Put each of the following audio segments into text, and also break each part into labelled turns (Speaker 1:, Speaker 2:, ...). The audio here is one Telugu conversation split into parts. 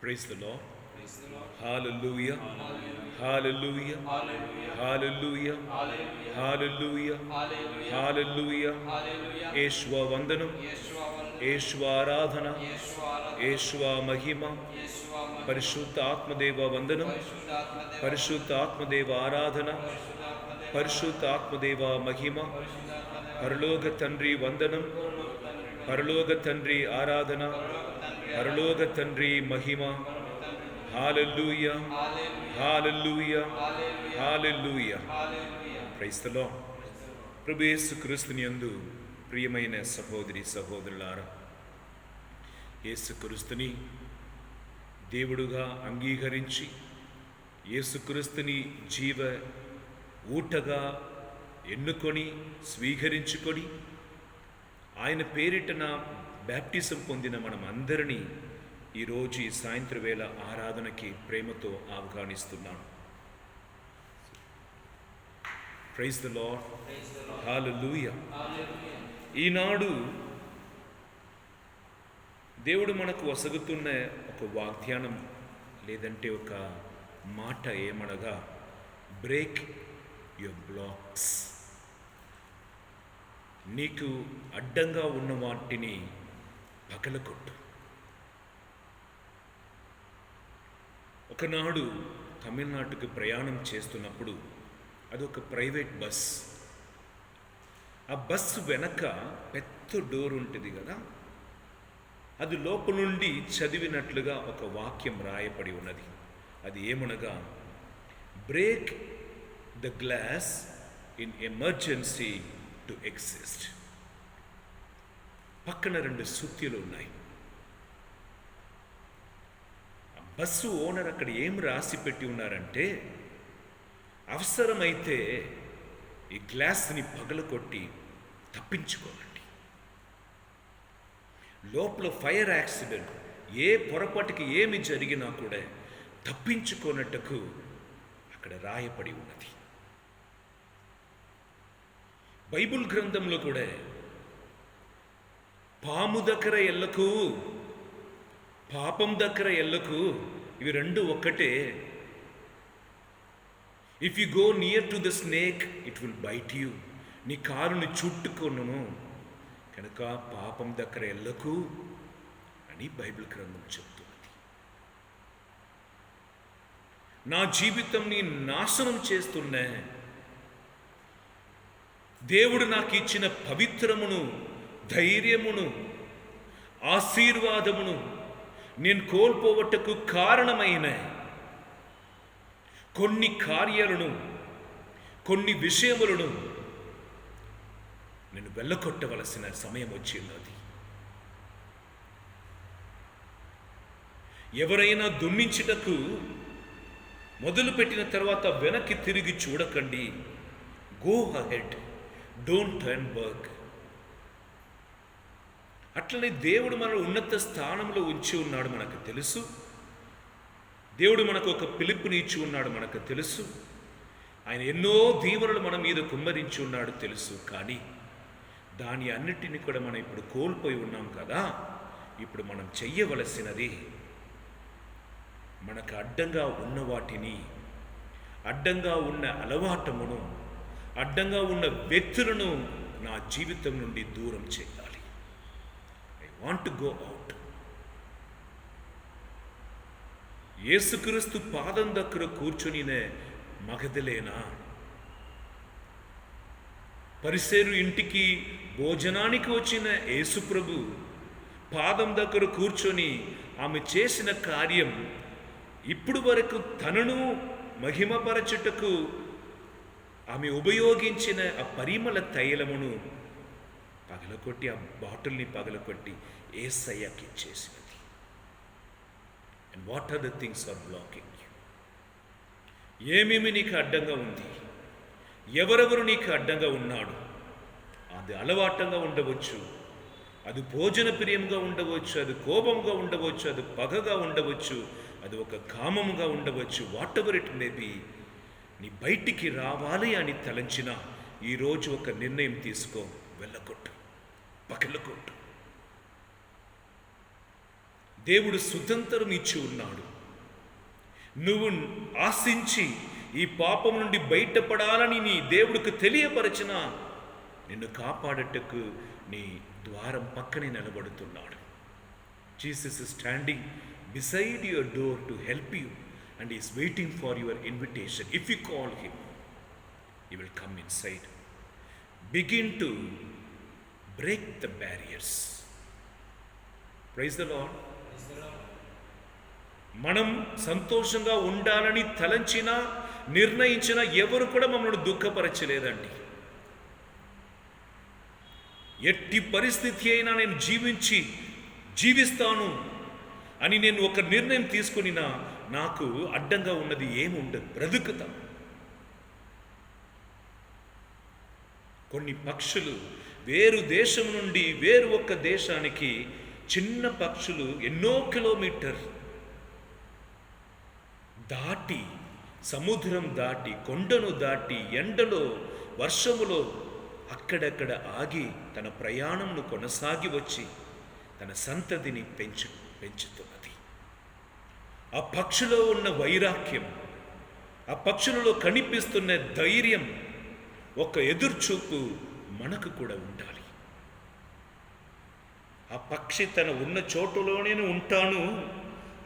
Speaker 1: Praise the Lord. Hallelujah. Hallelujah. Hallelujah. Hallelujah. Hallelujah. Yeshua వందనం, యేషువా ఆరాధన, యేషువా మహిమ, పరిశుద్ధ ఆత్మదేవ వందనం, పరిశుద్ధ ఆత్మదేవ ఆరాధన, పరిశుద్ధ ఆత్మదేవ మహిమ, పరలోక తండ్రి వందనం, పరలోక తండ్రి ఆరాధన, పరలోక తండ్రి మహిమ. హల్లెలూయా, హల్లెలూయా, హల్లెలూయా. Praise the lord. ప్రభు యేసుక్రీస్తుని యందు ప్రియమైన సహోదరి సహోదరులారా, యేసుక్రీస్తుని దేవుడుగా అంగీకరించి యేసుక్రీస్తుని జీవ ఊటగా ఎన్నుకొని స్వీకరించుకొని ఆయన పేరిటన బ్యాప్టిజం పొందిన మనం అందరినీ ఈరోజు ఈ సాయంత్రం వేళ ఆరాధనకి ప్రేమతో ఆహ్వానిస్తున్నాను. Praise the lord. హల్లెలూయా. ఈనాడు దేవుడు మనకు వసగుతున్న ఒక వాగ్దానం లేదంటే ఒక మాట ఏమనగా, బ్రేక్ యువర్ బ్లాక్స్. నీకు అడ్డంగా ఉన్న వాటిని పగలగొట్టు. ఒకనాడు తమిళనాడుకి ప్రయాణం చేస్తున్నప్పుడు అదొక ప్రైవేట్ బస్. ఆ బస్సు వెనక పెద్ద డోర్ ఉంటుంది కదా, అది లోపల నుండి చదివినట్లుగా ఒక వాక్యం రాయబడి ఉన్నది. అది ఏమనగా, break the glass in emergency to exist. పక్కన 2 సుత్తులు ఉన్నాయి. బస్సు ఓనర్ అక్కడ ఏం రాసి పెట్టి ఉన్నారంటే, అవసరమైతే ఈ గ్లాస్ని పగలకొట్టి తప్పించుకోవాలి. లోపల ఫైర్ యాక్సిడెంట్, ఏ పొరపాటుకి ఏమి జరిగినా కూడా తప్పించుకోనట్టుకు అక్కడ రాయబడి ఉన్నది. బైబిల్ గ్రంథంలో కూడా పాము దగ్గర ఎల్లకు, పాపం దగ్గర ఎల్లకు, ఇవి 2 ఒక్కటే. If you go near to the snake it will bite you. నీ కారుని చుట్టుకొనును కనుక పాపం దగ్గర ఎల్లకు అని బైబిల్ గ్రంథం చెప్తున్నది. నా జీవితంని నాశనం చేస్తున్నా దేవుడు నాకు ఇచ్చిన పవిత్రమును, ధైర్యమును, ఆశీర్వాదమును నేను కోల్పోవటకు కారణమైన కొన్ని కార్యాలను, కొన్ని విషయములను నేను వెళ్ళకొట్టవలసిన సమయం వచ్చింది. ఎవరైనా దున్నించుటకు మొదలుపెట్టిన తర్వాత వెనక్కి తిరిగి చూడకండి. Go ahead, don't turn back. అట్లనే దేవుడు మన ఉన్నత స్థానంలో ఉంచి ఉన్నాడు మనకు తెలుసు. దేవుడు మనకు ఒక పిలుపుని ఇచ్చి ఉన్నాడు మనకు తెలుసు. ఆయన ఎన్నో దీవెనలు మన మీద కుమ్మరించి ఉన్నాడు తెలుసు. కానీ దాని అన్నిటిని కూడా మనం ఇప్పుడు కోల్పోయి ఉన్నాం కదా. ఇప్పుడు మనం చెయ్యవలసినది, మనకు అడ్డంగా ఉన్న వాటిని, అడ్డంగా ఉన్న అలవాటమును, అడ్డంగా ఉన్న వ్యక్తులను నా జీవితం నుండి దూరం చేయాలి. I want to go out. యేసుక్రీస్తు పాదం దగ్గర కూర్చొనిన మగధలేనా, పరిసేరు ఇంటికి భోజనానికి వచ్చిన యేసుప్రభు పాదం దగ్గర కూర్చొని ఆమె చేసిన కార్యం, ఇప్పుడు వరకు తనను మహిమపరచుటకు ఆమె ఉపయోగించిన ఆ పరిమళ తైలమును పగలకొట్టి, ఆ బాటిల్ని పగలకొట్టి యేసయ్యకి ఇచ్చేసినది. And what are the things are blocking you? ఏమేమి నీకు అడ్డంగా ఉంది? ఎవరెవరు నీకు అడ్డంగా ఉన్నాడు? అది అలవాటంగా ఉండవచ్చు, అది భోజన ప్రియంగా ఉండవచ్చు, అది కోపంగా ఉండవచ్చు, అది పగగా ఉండవచ్చు, అది ఒక కామముగా ఉండవచ్చు. What ever it may be, నీ బయటికి రావాలి అని తలంచిన ఈరోజు ఒక నిర్ణయం తీసుకో. వెళ్ళకొట్టు, పగలకొట్టు. దేవుడు స్వతంత్రం ఇచ్చి ఉన్నాడు. నువ్వు ఆశించి ఈ పాపం నుండి బయటపడాలని నీ దేవుడికి తెలియపరచిన నిన్ను కాపాడటకు నీ ద్వారం పక్కనే నిలబడుతున్నాడు. Jesus is standing beside your door to help you and he is waiting for your invitation. If you call him, he will come inside. Begin to break the barriers. Praise the Lord. మనం సంతోషంగా ఉండాలని తలంచినా నిర్ణయించిన ఎవరు కూడా మమ్మల్ని దుఃఖపరచలేదండి. ఎట్టి పరిస్థితి అయినా నేను జీవిస్తాను అని నేను ఒక నిర్ణయం తీసుకునినా నాకు అడ్డంగా ఉన్నది ఏముండదు, బ్రతుకుతా. కొన్ని పక్షులు వేరు దేశం నుండి వేరు ఒక్క దేశానికి, చిన్న పక్షులు ఎన్నో కిలోమీటర్ దాటి, సముద్రం దాటి, కొండను దాటి, ఎండలో వర్షములో అక్కడక్కడ ఆగి తన ప్రయాణంను కొనసాగి వచ్చి తన సంతతిని పెంచుతున్నది. ఆ పక్షులో ఉన్న వైరాగ్యం, ఆ పక్షులలో కనిపిస్తున్న ధైర్యం, ఒక ఎదుర్చూపు మనకు కూడా ఉండాలి. ఆ పక్షి తన ఉన్న చోటులోనే ఉంటాను,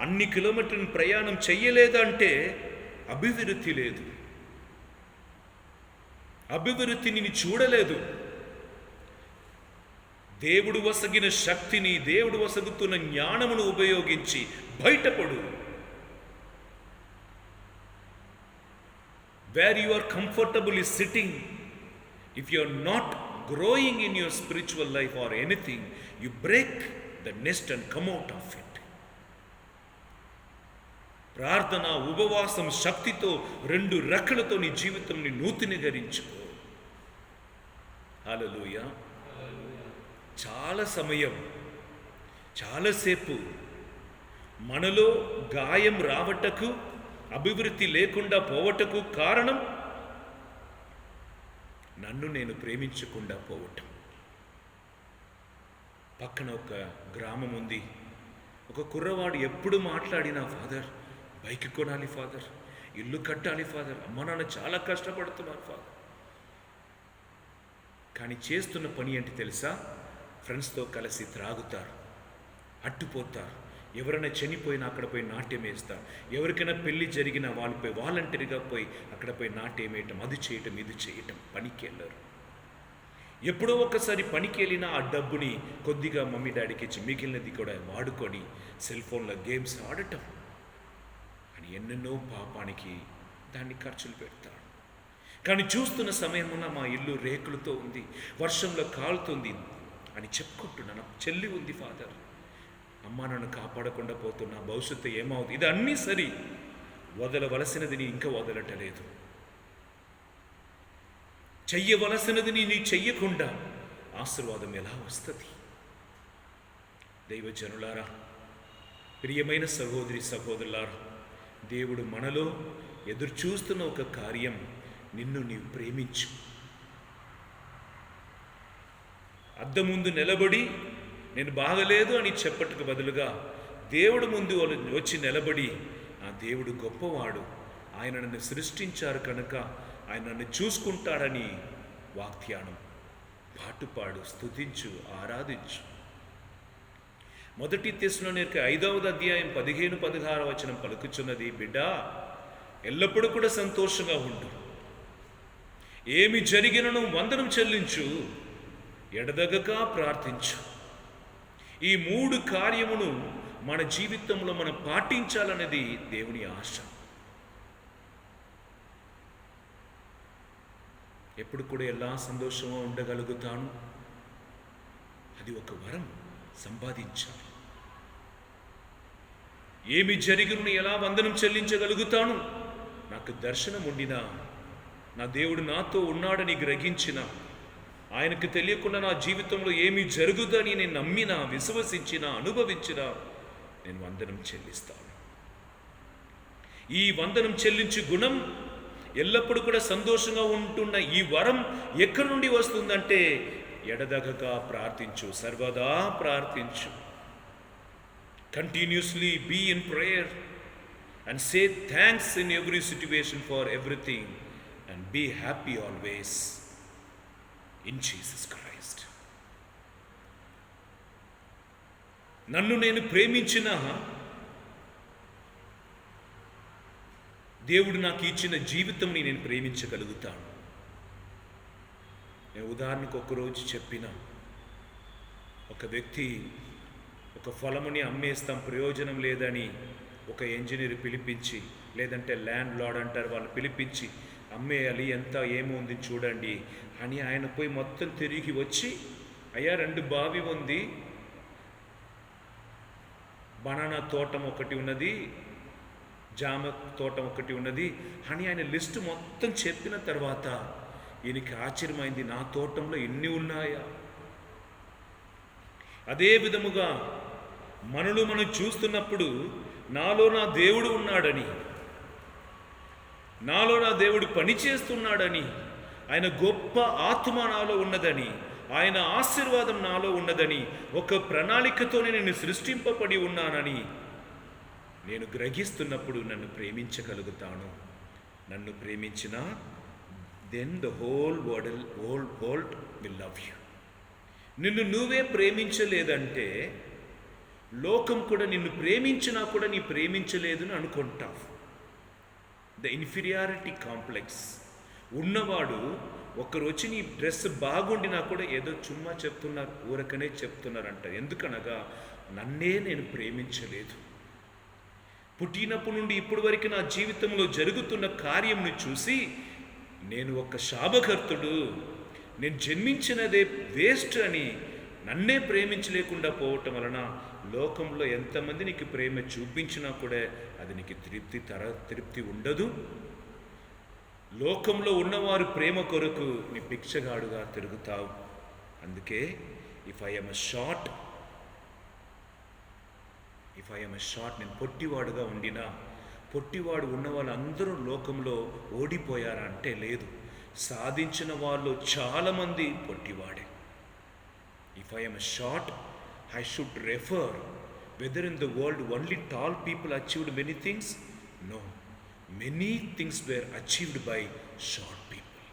Speaker 1: అన్ని కిలోమీటర్లు ప్రయాణం చెయ్యలేదంటే అభివృద్ధి లేదు, అభివృద్ధిని చూడలేదు. దేవుడు వసగిన శక్తిని, దేవుడు వసగుతున్న జ్ఞానమును ఉపయోగించి బయటపడు. Where you are comfortable is sitting. If you are not growing in your spiritual life or anything, you break the nest and come out of it. ప్రార్థన, ఉపవాసం, శక్తితో, రెండు రెక్కలతో నీ జీవితంని నూతనీకరించుకో. హల్లెలూయా. చాలా సమయం, చాలాసేపు మనలో గాయం రావటకు, అభివృద్ధి లేకుండా పోవటకు కారణం నన్ను నేను ప్రేమించకుండా పోవటం. పక్కన ఒక గ్రామం ఉంది. ఒక కుర్రవాడు ఎప్పుడు మాట్లాడినా, ఫాదర్ బైక్ కొనాలి, ఫాదర్ ఇల్లు కట్టాలి, ఫాదర్ అమ్మ నాన్న చాలా కష్టపడుతున్నారు ఫాదర్. కానీ చేస్తున్న పని ఏంటి తెలుసా? ఫ్రెండ్స్తో కలిసి త్రాగుతారు, అట్టుపోతారు, ఎవరైనా చనిపోయినా అక్కడ పోయి నాట్యం వేస్తారు, ఎవరికైనా పెళ్లి జరిగినా వాళ్ళపై వాలంటరీగా పోయి అక్కడ పోయి నాట్యం వేయటం, అది చేయటం, ఇది చేయటం. పనికి వెళ్ళరు. ఎప్పుడో ఒకసారి పనికి వెళ్ళినా ఆ డబ్బుని కొద్దిగా మమ్మీ డాడీకి ఇచ్చి మిగిలినది కూడా వాడుకొని సెల్ ఫోన్లో గేమ్స్ ఆడటం అని ఎన్నెన్నో పాపానికి దాన్ని ఖర్చులు పెడతాడు. కానీ చూస్తున్న సమయమున మా ఇల్లు రేకులతో ఉంది, వర్షంలో కాలుతుంది అని చెప్పుకుంటున్నాను. చెల్లి ఉంది, ఫాదర్ అమ్మ నన్ను కాపాడకుండా పోతున్నా, భవిష్యత్తు ఏమవుతుంది? ఇది అన్నీ సరి, వదలవలసినది నీ ఇంకా వదలటలేదు. చెయ్యవలసినది నీ చెయ్యకుండా ఆశీర్వాదం ఎలా వస్తుంది? దైవజనులారా, ప్రియమైన సహోదరి సహోదరులారా, దేవుడు మనలో ఎదురు చూస్తున్న ఒక కార్యం, నిన్ను నీవు ప్రేమించు. అద్దం ముందు నిలబడి నేను బాగలేదు అని చెప్పటకు బదులుగా దేవుడు ముందు వచ్చి నిలబడి, ఆ దేవుడు గొప్పవాడు, ఆయన నన్ను సృష్టించారు కనుక ఆయన నన్ను చూసుకుంటాడని వాగ్దానం పాటుపాడు, స్తుతించు, ఆరాధించు. మొదటి తెస్సలోనికైయులకు 5వ అధ్యాయం 15-16 వచనం పలుకుచున్నది, బిడ్డా ఎల్లప్పుడూ కూడా సంతోషంగా ఉండు, ఏమి జరిగినను వందనం చెల్లించు, ఎడదగక ప్రార్థించు. ఈ 3 కార్యమును మన జీవితంలో మనం పాటించాలనేది దేవుని ఆశ. ఎప్పుడు కూడా ఎలా సంతోషంగా ఉండగలుగుతాను? అది ఒక వరం, సంపాదించాలి. ఏమి జరిగిన ఎలా వందనం చెల్లించగలుగుతాను? నాకు దర్శనం ఉండినా, నా దేవుడు నాతో ఉన్నాడని గ్రహించిన, ఆయనకు తెలియకుండా నా జీవితంలో ఏమి జరుగుదని నేను నమ్మినా, విశ్వసించినా, అనుభవించినా నేను వందనం చెల్లిస్తాను. ఈ వందనం చెల్లించే గుణం, ఎల్లప్పుడూ కూడా సంతోషంగా ఉంటున్న ఈ వరం ఎక్కడి నుండి వస్తుందంటే, ఎడదగక ప్రార్థించు, సర్వదా ప్రార్థించు. Continuously be in prayer and say thanks in every situation for everything and be happy always in Jesus Christ. నన్ను నేను ప్రేమించిన దేవుడు నాకు ఇచ్చిన జీవితంని నేను ప్రేమించగలుగుతాను. నేను ఉదాహరణకు ఒకరోజు చెప్పిన ఒక వ్యక్తి ఒక ఫలముని అమ్మేస్తాం ప్రయోజనం లేదని ఒక ఇంజనీర్ పిలిపించి, లేదంటే ల్యాండ్ లార్డ్ అంటారు, వాళ్ళు పిలిపించి అమ్మేయాలి ఎంత ఏముంది చూడండి అని ఆయన పోయి మొత్తం తిరిగి వచ్చి, అయ్యా 2 బావి ఉంది, బనానా తోటం ఒకటి ఉన్నది, జామ తోటం ఒకటి ఉన్నది అని ఆయన లిస్టు మొత్తం చెప్పిన తర్వాత ఈయనకి ఆశ్చర్యమైంది, నా తోటంలో ఎన్ని ఉన్నాయా? అదే విధముగా మనం చూస్తున్నప్పుడు నాలో నా దేవుడు ఉన్నాడని, నాలో నా దేవుడు పనిచేస్తున్నాడని, ఆయన గొప్ప ఆత్మ నాలో ఉన్నదని, ఆయన ఆశీర్వాదం నాలో ఉన్నదని, ఒక ప్రణాళికతోనే నేను సృష్టింపబడి ఉన్నానని నేను గ్రహిస్తున్నప్పుడు నన్ను ప్రేమించగలుగుతాను. నన్ను ప్రేమించిన then the whole world will love you. నిన్ను నువ్వే ప్రేమించలేదంటే లోకం కూడా నిన్ను ప్రేమించినా కూడా నీ ప్రేమించలేదని అనుకుంటావు. ద ఇన్ఫీరియారిటీ కాంప్లెక్స్ ఉన్నవాడు ఒకరు వచ్చి నీ డ్రెస్ బాగుండినా కూడా ఏదో చుమ్మా చెప్తున్నారు, ఊరకనే చెప్తున్నారంట. ఎందుకనగా నన్నే నేను ప్రేమించలేదు. పుట్టినప్పటి నుండి ఇప్పటి వరకు నా జీవితంలో జరుగుతున్న కార్యంను చూసి నేను ఒక శాపగ్రస్తుడు, నేను జన్మించినదే వేస్ట్ అని నన్నే ప్రేమించలేకుండా పోవటం వలన లోకంలో ఎంతమంది నీకు ప్రేమ చూపించినా కూడా అది నీకు తృప్తి ఉండదు. లోకంలో ఉన్నవారు ప్రేమ కొరకు నీ భిక్షగాడుగా తిరుగుతావు. అందుకే if I M a short నేను పొట్టివాడుగా ఉండినా, పొట్టివాడు ఉన్న వాళ్ళందరూ లోకంలో ఓడిపోయారా అంటే లేదు, సాధించిన వాళ్ళు చాలామంది పొట్టివాడే. If I am short I should refer whether in the world only tall people achieved many things. No, many things were achieved by short people.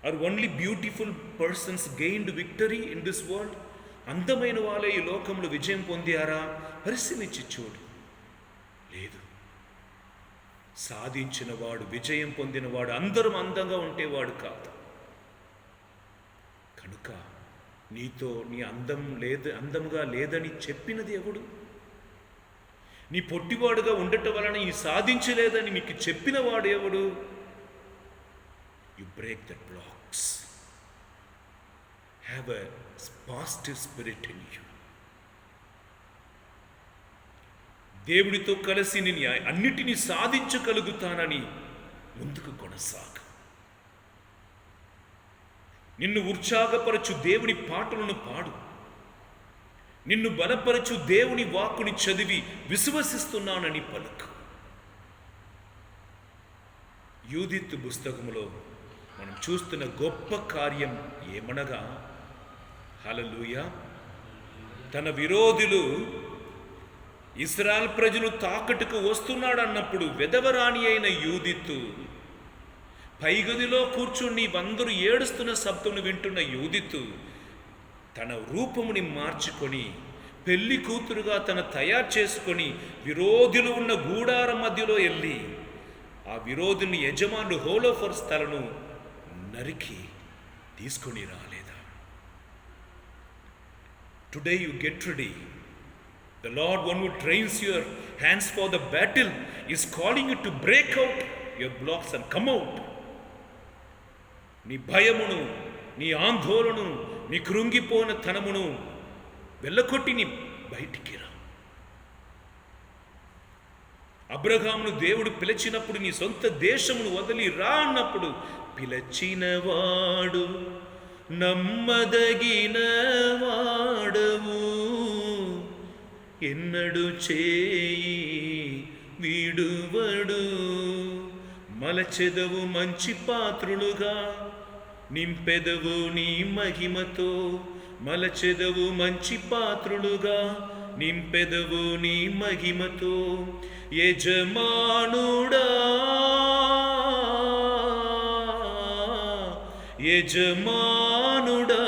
Speaker 1: Are only beautiful persons gained victory in this world? అందమైన వాళ్ళే ఈ లోకంలో విజయం పొందారా? పరిశీలించి చూడు. లేదు. సాధించిన వాడు, విజయం పొందినవాడు అందరం అందంగా ఉండేవాడు కాదు. కనుక నీతో నీ అందముగా లేదని చెప్పినది ఎవడు? నీ పొట్టివాడుగా ఉండటం వలన ఈ సాధించలేదని నీకు చెప్పిన వాడు ఎవడు? You break the blocks. Have a positive spirit in you. దేవుడితో కలిసి నేను అన్నిటినీ సాధించగలుగుతానని ముందుకు కొనసాగు. నిన్ను ఉత్సాహపరచు దేవుని పాటలను పాడు. నిన్ను బలపరచు దేవుని వాక్కుని చదివి విశ్వసిస్తున్నానని పలుకు. యూదిత్తు పుస్తకములో మనం చూస్తున్న గొప్ప కార్యం ఏమనగా, హల్లెలూయా, తన విరోధులు ఇశ్రాయేలు ప్రజలు తాకట్టుకు వస్తున్నాడన్నప్పుడు వెదవరాణి అయిన యూదిత్తు పైగదిలో కూర్చుని అందరూ ఏడుస్తున్న శబ్దమును వింటున్న యూదిత్తు తన రూపముని మార్చుకొని పెళ్లి కూతురుగా తయారు చేసుకొని విరోధులు ఉన్న గూడార మధ్యలో వెళ్ళి ఆ విరోధుని యజమానుడు హోలోఫర్స్ తలను నరికి తీసుకొని రాలేదా? Today you get ready. The Lord, one who trains your hands for the battle, is calling you to break out your blocks and come out. నీ భయమును, నీ ఆందోళనను, నీ కృంగిపోయిన తనమును వెళ్ళకొట్టి నీ బయటికి రా. అబ్రహామును దేవుడు పిలిచినప్పుడు నీ సొంత దేశమును వదిలి రా అన్నప్పుడు, పిలిచినవాడు నమ్మదగిన వాడవు, ఎన్నడు చేయి వీడువడు, మలచెదవు మంచి పాత్రులుగా, నింపెదవు నీ మహిమతో మలచెదవు మంచి పాత్రులుగా, నింపెదవు నీ మహిమతో. యజమానుడా యజమానుడా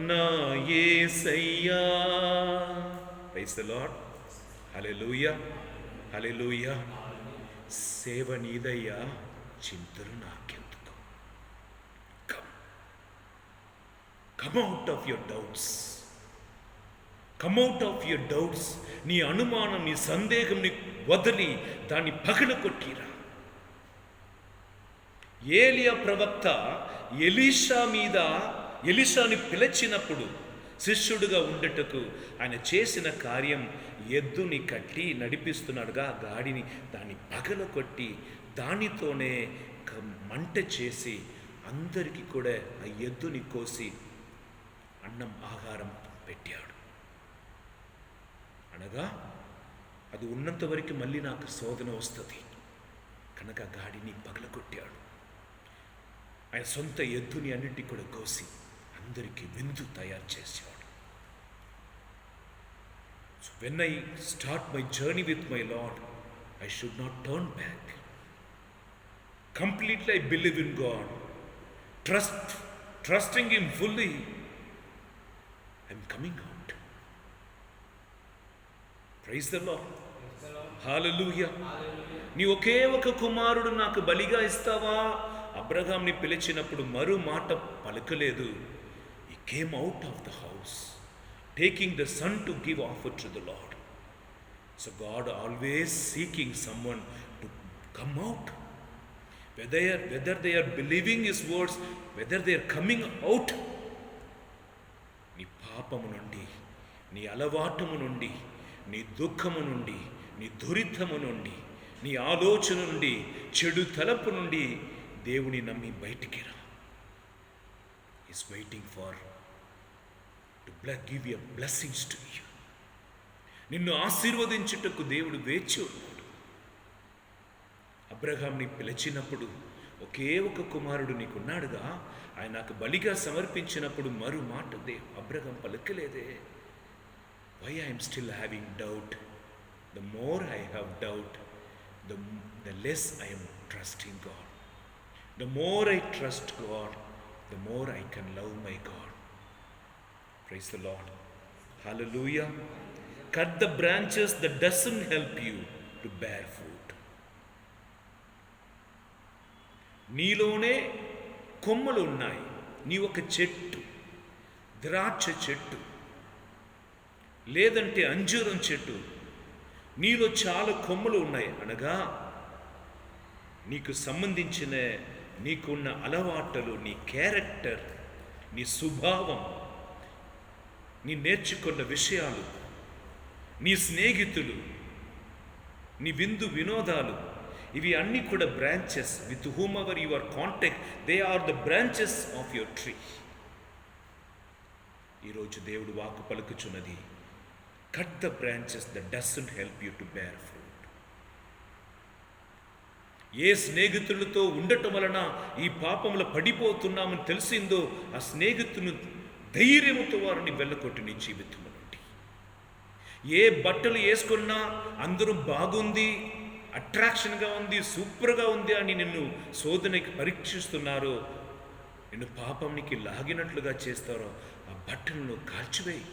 Speaker 1: నా యేసయ్యా. Praise the lord. హల్లెలూయా, హల్లెలూయా. సేవ నీదయ్యా, చింతలు నాకెందుకు. Come out of your doubts, come out of your doubts. నీ అనుమానం, నీ సందేహం ని వదిలి దాన్ని పగలగొట్టిరా. ఏలియా ప్రవక్త ఎలీషాని పిలిచినప్పుడు శిష్యుడుగా ఉండటకు ఆయన చేసిన కార్యం, ఎద్దుని కట్టి నడిపిస్తున్నాడుగా గాడిని, దాన్ని పగలగొట్టి దానితోనే మంట చేసి అందరికీ కూడా ఆ ఎద్దుని కోసి అన్నం ఆహారం పెట్టాడు. అనగా అది ఉన్నంత వరకు మళ్ళీ నాకు శోధన వస్తుంది కనుక గాడిని పగలగొట్టాడు. ఆయన సొంత ఎద్దుని అన్నింటి కూడా కోసి అందరికీ విందు తయారు చేశాడు. So when I start my journey with my Lord, I should not turn back. Completely I believe in God. Trusting Him fully, I'm coming out. Praise the Lord. Hallelujah. నీ ఒకే ఒక కుమారుడు నాకు బలిగా ఇస్తావా? అబ్రహాంని పిలిచినప్పుడు మరో మాట పలకలేదు. He came out of the house, taking the son to give offer to the Lord. So God always seeking someone to come out. Whether they are believing His words, whether they are coming out. నీ పాపము నుండి, నీ అలవాటము నుండి, నీ దుఃఖము నుండి, నీ దురితము నుండి, నీ ఆలోచన నుండి, చెడు తలపు నుండి దేవుని నమ్మి బయటికి రా. Is waiting for to give you blessings to you. నిన్ను ఆశీర్వదించుటకు దేవుడు వేచి ఉన్నాడు. అబ్రహాంని పిలిచినప్పుడు ఒకే ఒక కుమారుడు నీకున్నాడుగా, ఆయన నాకు బలిగా సమర్పించినప్పుడు మరో మాట అబ్రహాం పలకలేదే. Why I'm still having doubt? The more I have doubt, the less I am trusting God. The more I trust God, the more I can love my God. Praise the Lord. Hallelujah. Cut the branches that doesn't help you to bear fruit. నీలోనే కొమ్మలు ఉన్నాయి. నీ ఒక చెట్టు, ద్రాక్ష చెట్టు లేదంటే అంజూరం చెట్టు, నీలో చాలా కొమ్మలు ఉన్నాయి. అనగా నీకు సంబంధించిన, నీకున్న అలవాట్లు, నీ క్యారెక్టర్, నీ స్వభావం, నీ నేర్చుకున్న విషయాలు, నీ స్నేహితులు, నీ విందు వినోదాలు, ఇవి అన్నీ కూడా branches. With whom ever your contact, they are the branches of your tree. ఈరోజు దేవుడు వాక్కు పలుకుచున్నది, cut the branches that doesn't help you to bear fruit. ఏ స్నేహితులతో ఉండటం వలన ఈ పాపంలో పడిపోతున్నామని తెలిసిందో, ఆ స్నేహితుని ధైర్యముతో వారిని వెళ్ళకొట్టి నీ జీవితంలో నుండి. ఏ బట్టలు వేసుకున్నా అందరూ బాగుంది, అట్రాక్షన్గా ఉంది, సూపర్గా ఉంది అని నిన్ను శోధనకి పరీక్షిస్తున్నారో, నిన్ను పాపంనికి లాగినట్లుగా చేస్తారో, ఆ బట్టలను కాల్చివేయి.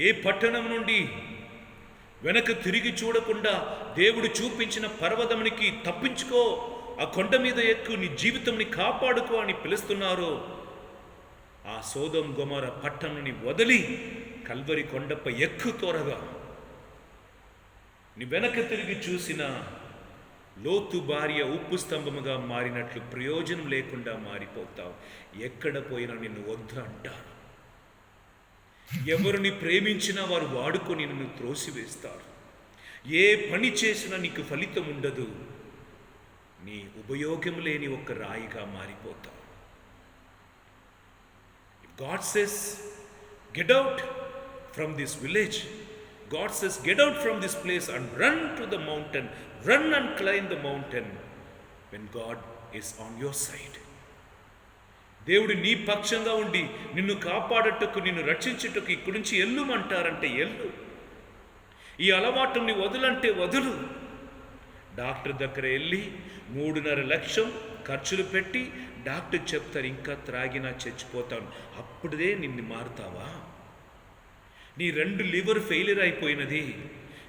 Speaker 1: ఏ పట్టణం నుండి వెనక తిరిగి చూడకుండా దేవుడు చూపించిన పర్వతమునికి తప్పించుకో, ఆ కొండ మీద ఎక్కు, నీ జీవితంని కాపాడుకో అని పిలుస్తున్నారో, ఆ సోదొమ గొమొర పట్టణాన్ని వదిలి కల్వరి కొండపై ఎక్కు త్వరగా. నీ వెనక తిరిగి చూసిన లోతు భార్య ఉప్పు స్తంభముగా మారినట్లు ప్రయోజనం లేకుండా మారిపోతావు. ఎక్కడ పోయినా నిన్ను వద్దు అంటారు. ఎవరిని ప్రేమించినా వారు వాడుకొని నిన్ను త్రోసివేస్తారు. ఏ పని చేసినా నీకు ఫలితం ఉండదు. నీ ఉపయోగం లేని ఒక రాయిగా మారిపోతావు. God says, get out from this village. God says, get out from this place and run to the mountain. Run and climb the mountain when God is on your side. దేవుడు నీ పక్షంగా ఉండి నిన్ను కాపాడటకు, నిన్ను రక్షించుటకు ఇక్కడి నుంచి ఎల్లుమంటారంటే ఎల్లు. ఈ అలవాటుని వదులంటే వదులు. డాక్టర్ దగ్గర వెళ్ళి 3.5 లక్షం ఖర్చులు పెట్టి డాక్టర్ చెప్తారు ఇంకా త్రాగినా చచ్చిపోతాను. అప్పుడే నిన్ను మారుతావా? నీ 2 లివర్ ఫెయిలియర్ అయిపోయినది,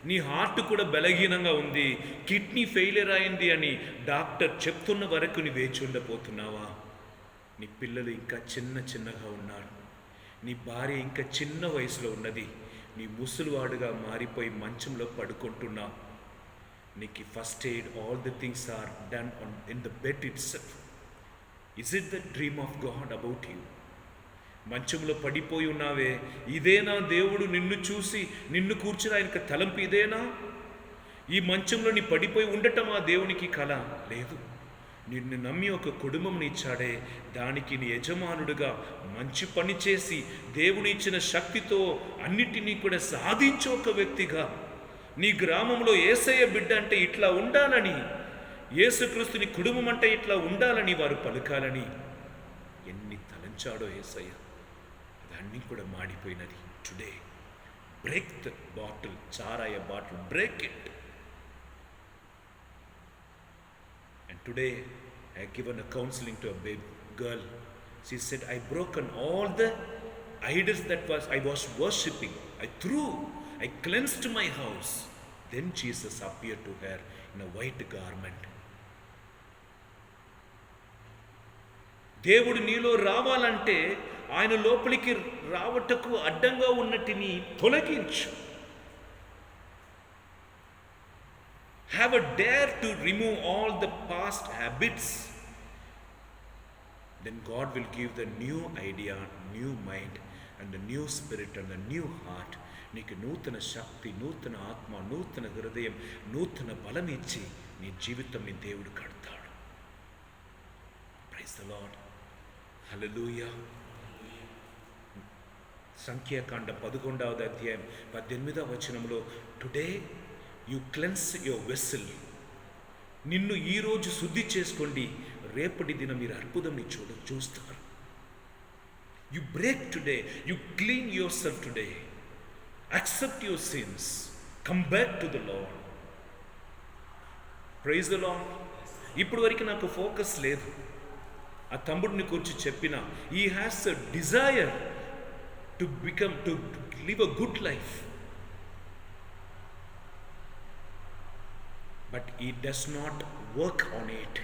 Speaker 1: నీ హార్ట్ కూడా బలహీనంగా ఉంది, కిడ్నీ ఫెయిలియర్ అయింది అని డాక్టర్ చెప్తున్న వరకు నీ వేచి ఉండబోతున్నావా? నీ పిల్లలు ఇంకా చిన్నగా ఉన్నారు, నీ భార్య ఇంకా చిన్న వయసులో ఉన్నది, నీ ముసలివాడుగా మారిపోయి మంచంలో పడుకుంటున్నావు. నీకు first aid, all the things are done in the bed itself. Is it the dream of God about you? మంచంలో పడిపోయి ఉన్నావే, ఇదేనా దేవుడు నిన్ను చూసి నిన్ను కూర్చుని ఆయనకు తలంపు? ఇదేనా? ఈ మంచంలో నీ పడిపోయి ఉండటం ఆ దేవునికి కల? లేదు. నిన్ను నమ్మి ఒక కుటుంబం ఇచ్చాడే, దానికి నీ యజమానుడిగా మంచి పని చేసి దేవుని ఇచ్చిన శక్తితో అన్నిటినీ కూడా సాధించే ఒక వ్యక్తిగా, నీ గ్రామంలో యేసయ్య బిడ్డ అంటే ఇట్లా ఉండాలని, యేసుక్రీస్తుని కుటుంబం అంటే ఇట్లా ఉండాలని వారు పలుకాలని ఎన్ని తలంచాడో యేసయ్య, అదన్నీ కూడా మాడిపోయినది. టుడే బ్రేక్ ద బాటిల్, చారాయ bottle, break it. And today I have given a counseling to a baby girl. She said, I broken all the idols that I was worshipping. I cleansed my house. Then Jesus appeared to her in a white garment. దేవుడు నీలో రావాలంటే ఆయన లోపలికి రావటకు అడ్డంగా ఉన్నటిని తొలగించు. Have a dare to remove all the past habits. Then God will give the new idea, new mind and the new spirit and the new heart. నీకు నూతన శక్తి, నూతన ఆత్మ, నూతన హృదయం, నూతన బలం ఇచ్చి నీ జీవితాన్ని దేవుడు కడతాడు. Praise the lord. హల్లెలూయా. సంఖ్యాకాండ 11వ అధ్యాయం 18వ వచనంలో, today you cleanse your vessel. నిన్ను ఈరోజు శుద్ధి చేసుకోండి, రేపటి దినం మీరు అద్భుతంని చూస్తారు. You break today, you clean yourself today, accept your sins, come back to the lord. Praise the lord. ఇప్పుడు వరకు నాకు ఫోకస్ లేదు. ఆ తమ్ముడిని కూర్చి చెప్పిన, he has a desire to live a good life. But he does not work on it.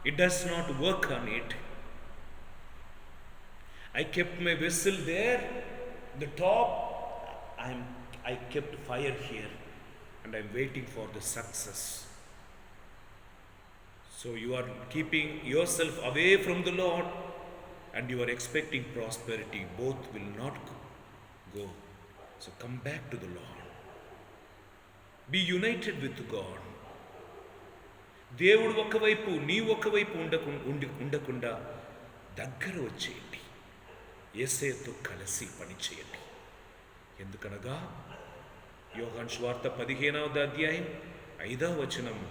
Speaker 1: It does not work on it. I kept my vessel there, the top. I kept fire here, and I'm waiting for the success. So you are keeping yourself away from the Lord, and you are expecting prosperity. Both will not go. So come back to the Lord. Be united with God. దేవుడు ఒకవైపు, నీ ఒకవైపు ఉండకుండా దగ్గర వచ్చేయండి, యేసయ్యతో కలిసి పని చేయండి. ఎందుకనగా యోహాను సువార్త 15వ అధ్యాయం 5వ వచనం,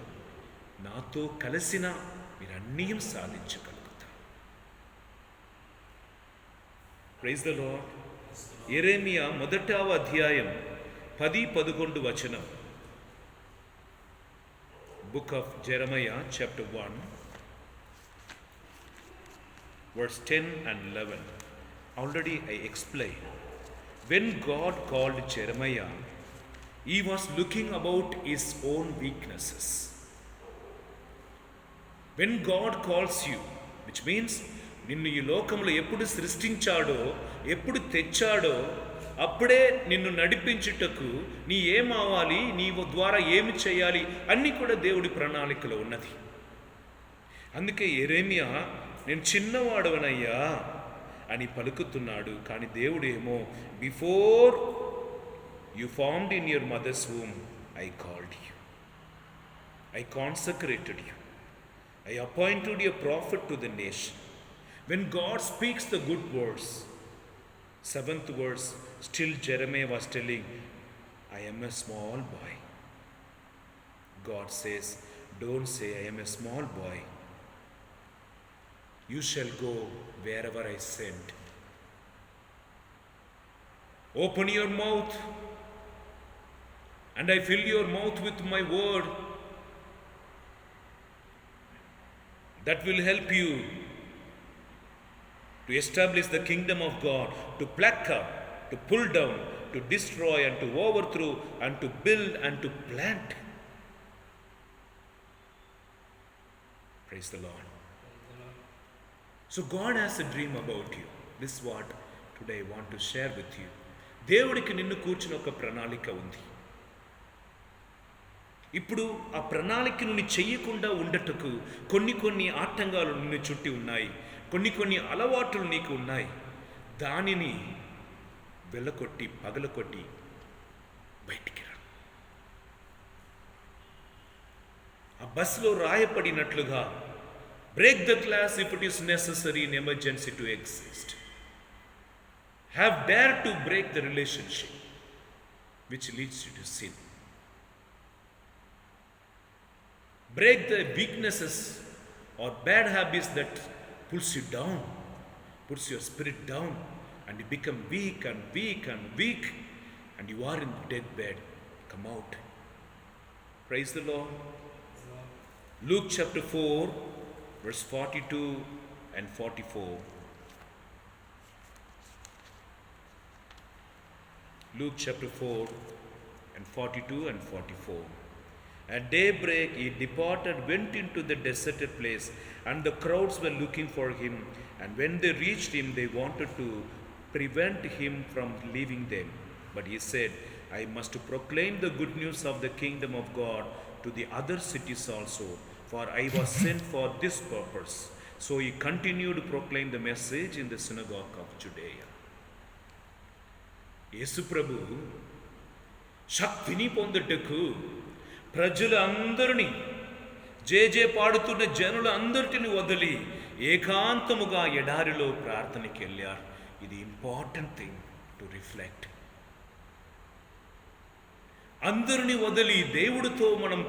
Speaker 1: నాతో కలిసిన మీరన్నీ సాధించగలుగుతారు. Praise the lord. యెరెమీయా 1వ అధ్యాయం 10-11 వచనం. Book of Jeremiah chapter 1 verse 10 and 11. Already I explained. When God called Jeremiah, he was looking about his own weaknesses. When God calls you, which means నిన్ను ఈ లోకంలో ఎప్పుడు సృష్టించాడో, ఎప్పుడు తెచ్చాడో, అప్పుడే నిన్ను నడిపించుటకు నీ ఏమవ్వాలి, నీ ద్వారా ఏమి చేయాలి అన్నీ కూడా దేవుడి ప్రణాళికలో ఉన్నది. అందుకే యెరెమీయా, నేను చిన్నవాడవనయ్యా అని పలుకుతున్నాడు. కానీ దేవుడు ఏమో, before you formed in your mother's womb, I called you, I consecrated you, I appointed you a prophet to the nation. When God speaks the good words, 7th verse, still Jeremiah was telling, I am a small boy. God says, don't say I am a small boy. You shall go wherever I send. Open your mouth, and I fill your mouth with my word. That will help you to establish the kingdom of God, to pluck up, to pull down, to destroy, and to overthrow, and to build, and to plant. Praise the Lord. So God has a dream about you. This is what today I want to share with you. దేవుడికి నిన్ను కూర్చుని ఒక ప్రణాళిక ఉంది. ఇప్పుడు ఆ ప్రణాళికను నీ చెయ్యకుండా ఉండటకు కొన్ని ఆటంకాలు నిన్ను చుట్టి ఉన్నాయి. కొన్ని అలవాట్లు నీకు ఉన్నాయి. దానిని వెళ్ళకొట్టి పగలకొట్టి బయటికి రా. ఆ బస్సులో రాయపడినట్లుగా break the glass if it is necessary in emergency to exist. Have dared to break the relationship which leads you to sin. Break the weaknesses or bad habits that pulls you down, puts your spirit down, and you become weak and weak and weak, and you are in the deathbed. Come out. Praise the Lord. Luke chapter 4, verse 42 and 44. Luke chapter 4 and 42 and 44. At daybreak he departed, went into the deserted place, and the crowds were looking for him. And when they reached him, they wanted to prevent him from leaving them. But he said, I must proclaim the good news of the kingdom of God to the other cities also, for I was sent for this purpose. So he continued to proclaim the message in the synagogue of Judea. యేసు ప్రభు శక్తిని పొందుటకు ప్రజలందరినీ జేజే పాడుతున్న జనులందరిని వదిలి ఏకాంతముగా ఎడారిలో ప్రార్థనకి వెళ్ళారు. ఇది ఇంపార్టెంట్ థింగ్ టు రిఫ్లెక్ట్. అందరిని వదిలి దేవుడితో మనం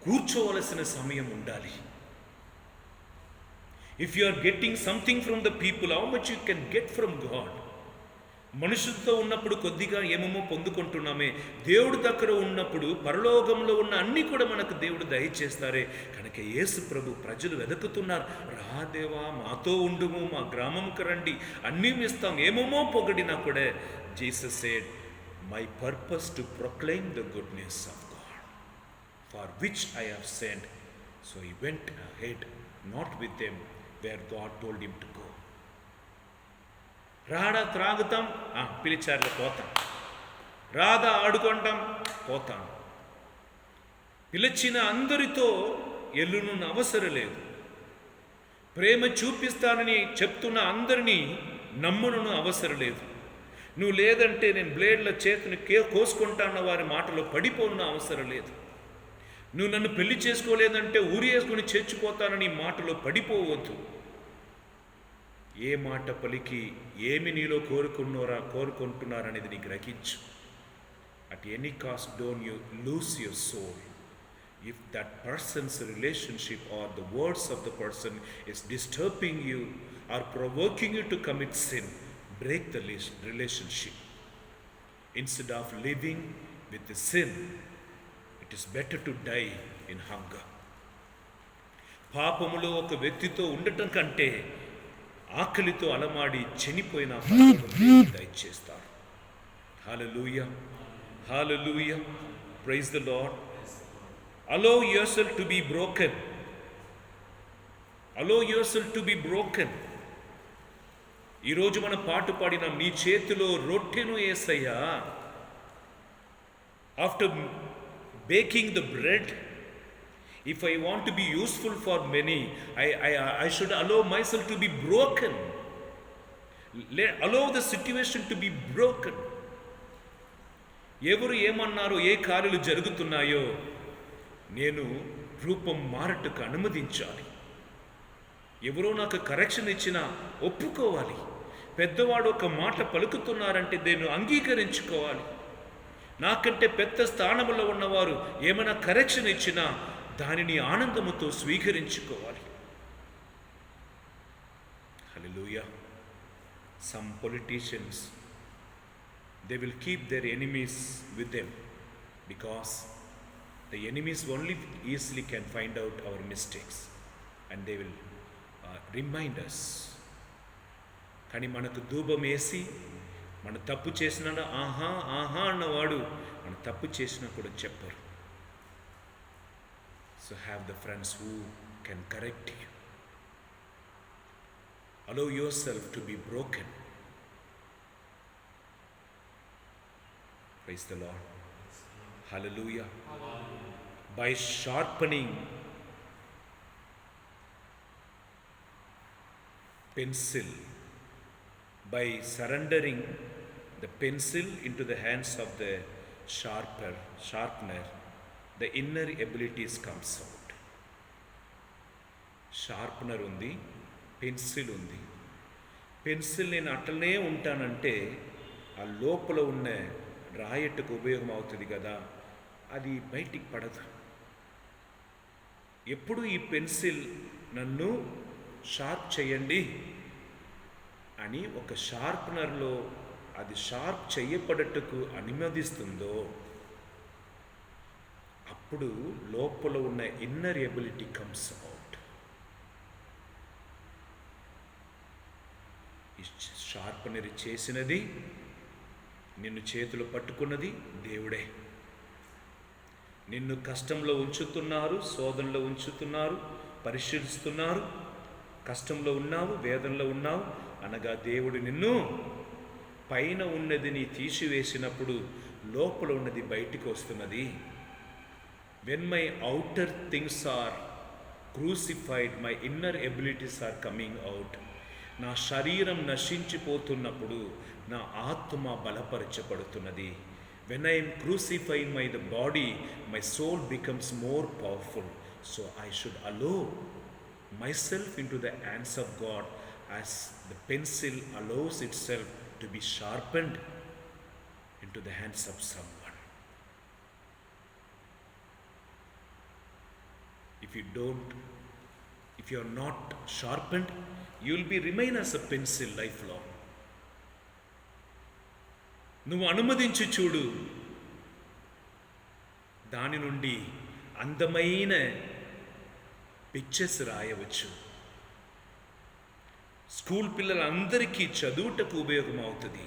Speaker 1: కూర్చోవలసిన సమయం ఉండాలి. If you are getting something from the people, how much you can get from God. మనుషులతో ఉన్నప్పుడు కొద్దిగా ఏమేమో పొందుకుంటున్నామే, దేవుడి దగ్గర ఉన్నప్పుడు పరలోకంలో ఉన్న అన్నీ కూడా మనకు దేవుడు దయచేస్తారే. కనుక యేసు ప్రభు ప్రజలు వెతుకుతున్నారు, రా దేవా మాతో ఉండుము, మా గ్రామంకి రండి, అన్నీ ఇస్తాం. ఏమేమో పొగడినా కూడా Jesus said, my purpose to proclaim the goodness of God, for which I have cent. So he vent ahead, not with them, where God told him to go. రాడా త్రాగుతాం, పిలిచారులే పోతాం. రాదా ఆడుకుంటాం, పోతాం. పిలిచిన అందరితో ఎల్లును అవసరం లేదు. ప్రేమ చూపిస్తానని చెప్తున్న అందరినీ నమ్మును అవసరం లేదు. నువ్వు లేదంటే నేను బ్లేడ్ల చేతిని కోసుకుంటాన్న వారి మాటలో పడిపోన్న అవసరం లేదు. నువ్వు నన్ను పెళ్లి చేసుకోలేదంటే ఊరి వేసుకుని చచ్చిపోతానని మాటలో పడిపోవద్దు. ఏ మాట పలికి ఏమి నీలో కోరుకుంటున్నారనేది నీ గ్రహించు. At any cost don't you lose your soul. If that person's relationship or the words of the person is disturbing you or provoking you to commit sin, break the relationship. Instead of living with the sin, it is better to die in hunger. పాపములో ఒక వ్యక్తితో ఉండటం కంటే ఆకలితో అలమాడి చనిపోయిన దయచేస్తారు. హల్లెలూయా, హల్లెలూయా, praise the lord. Allow yourself to be broken. Allow yourself to be broken. ఈరోజు మనం పాటు పాడిన నీ చేతిలో రొట్టెను యేసయ్యా. After baking the bread, if I want to be useful for many, I should allow myself to be broken. Allow the situation to be broken. ఎవరు ఏమన్నారో, ఏ కార్యాలు జరుగుతున్నాయో నేను రూపం మారట్టుకు అనుమతించాలి. ఎవరో నాకు కరెక్షన్ ఇచ్చినా ఒప్పుకోవాలి. పెద్దవాడు ఒక మాట పలుకుతున్నారంటే నేను అంగీకరించుకోవాలి. నాకంటే పెద్ద స్థానంలో ఉన్నవారు ఏమైనా కరెక్షన్ ఇచ్చినా దానిని ఆనందముతో స్వీకరించుకోవాలి. Hallelujah. Some politicians, they will keep their enemies with them because the enemies only easily can find out our mistakes and they will remind us. కానీ మనకు ధూపం వేసి మన తప్పు చేసిన ఆహా ఆహా అన్నవాడు మన తప్పు చేసినా కూడా చెప్పరు. So have the friends who can correct you. Allow yourself to be broken. Praise the Lord. Hallelujah. By sharpening pencil, by surrendering the pencil into the hands of the sharpener, the inner abilities comes out. Sharpener ఉంది, పెన్సిల్ ఉంది. పెన్సిల్ నేను అట్లనే ఉంటానంటే ఆ లోపల ఉన్న రాయట్టుకు ఉపయోగం అవుతుంది కదా, అది బయటికి పడదు. ఎప్పుడు ఈ పెన్సిల్ నన్ను షార్ప్ చేయండి అని ఒక షార్ప్నర్లో అది షార్ప్ చేయబడట్టుకు అనుమతిస్తుందో అప్పుడు లోపల ఉన్న ఇన్నర్ ఎబిలిటీ కమ్స్ అవుట్. ఈ షార్పనర్ చేసినది, నిన్ను చేతులు పట్టుకున్నది దేవుడే. నిన్ను కష్టంలో ఉంచుతున్నారు, శోధనలో ఉంచుతున్నారు, పరిశీలిస్తున్నారు. కష్టంలో ఉన్నావు, వేదనలో ఉన్నావు అనగా దేవుడు నిన్ను పైన ఉన్నది నీ తీసివేసినప్పుడు లోపల ఉన్నది బయటికి వస్తున్నది. When my outer things are crucified, my inner abilities are coming out. నా శరీరం నశించిపోతున్నప్పుడు నా ఆత్మ బలపరచబడుతున్నది. When I am crucifying the body, my soul becomes more powerful. So I should allow myself into the hands of God as the pencil allows itself to be sharpened into the hands of someone. If you are not sharpened, you will be remain as a pencil lifelong. నువ్వు అనుమతించి చూడు, దాని నుండి అందమైన పిక్చర్స్ రాయవచ్చు. స్కూల్ పిల్లలందరికీ చదువుటకు ఉపయోగం అవుతుంది.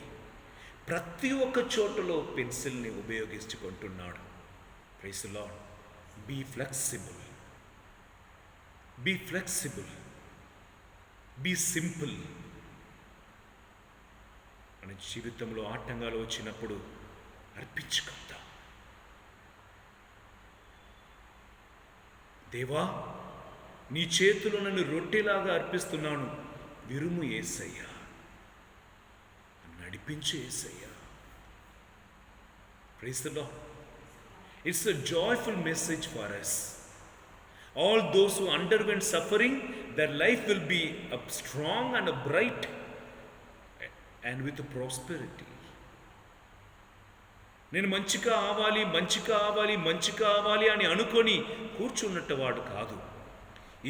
Speaker 1: ప్రతి ఒక్క చోటలో పెన్సిల్ని ఉపయోగించుకుంటున్నాడు. Praise the lord. Be flexible, be flexible, be simple. మన జీవితంలో ఆటంకాలు వచ్చినప్పుడు అర్పించుకుందాం. దేవా, నీ చేతిలో నన్ను రొట్టెలాగా అర్పిస్తున్నాను, విరుము యేసయ్యా, నడిపించు యేసయ్యా. Praise the lord. It's a joyful message for us. All those who underwent suffering, their life will be a strong and a bright and with prosperity. నేను మంచిగా అవ్వాలి, మంచిగా అవ్వాలి, మంచిగా అవ్వాలి అని అనుకొని కూర్చున్నట్టవాడు కాదు.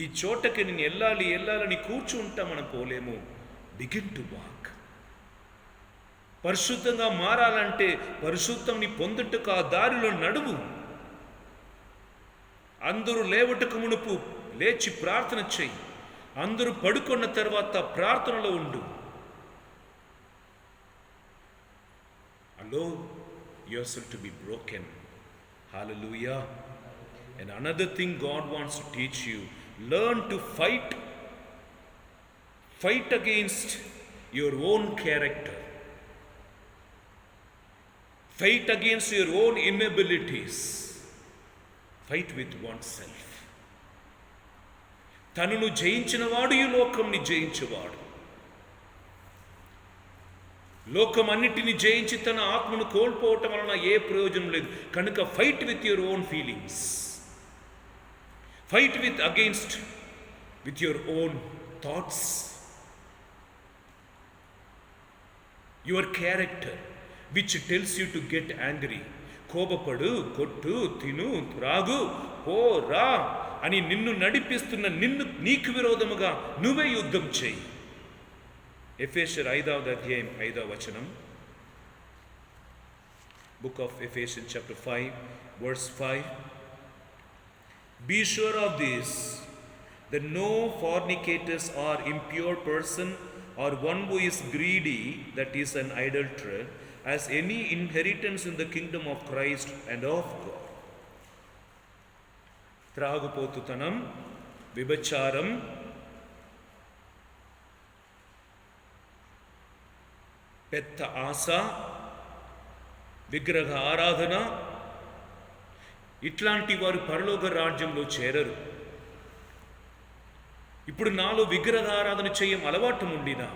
Speaker 1: ఈ చోటకి నేను వెళ్ళాలని కూర్చుంటా మనం పోలేము. Begin to walk. పరిశుద్ధంగా మారాలంటే పరిశుద్ధంని పొందుటకు ఆ దారిలో నడువు. అందరూ లేవటకు మునుపు లేచి ప్రార్థన చెయ్యి. అందరూ పడుకున్న తర్వాత ప్రార్థనలో ఉండు. Allow yourself to be broken. Hallelujah. And another thing God wants to teach you, learn to fight against your own character. Fight against your own inabilities. Fight with oneself. తనను జయించినవాడు ఈ లోకంని జయించువాడు. లోకం అన్నిటిని జయించి తన ఆత్మను కోల్పోవటం వలన ఏ ప్రయోజనం లేదు. కనుక fight with your own feelings. Fight with your own thoughts, your character which tells you to get angry. కోపపడు, కొట్టు, తిను, త్రాగు, పో, రా అని నిన్ను నడిపిస్తున్న నీకు విరోధముగా నువ్వే యుద్ధం చేయి. ఎఫెసీయుల 5వ అధ్యాయం 5వ వచనం. Book of Ephesians chapter 5 verse 5. Be sure of this, that no fornicators or impure person or one who is greedy, that is an idolater, has any inheritance in the kingdom of Christ and of God. త్రాగుపోతుతనం, వ్యభిచారం, పెద్ద ఆశ, విగ్రహ ఆరాధన, ఇట్లాంటి వారు పరలోక రాజ్యంలో చేరరు. ఇప్పుడు నాలో విగ్రహ ఆరాధన చేయం అలవాటు ఉండినా,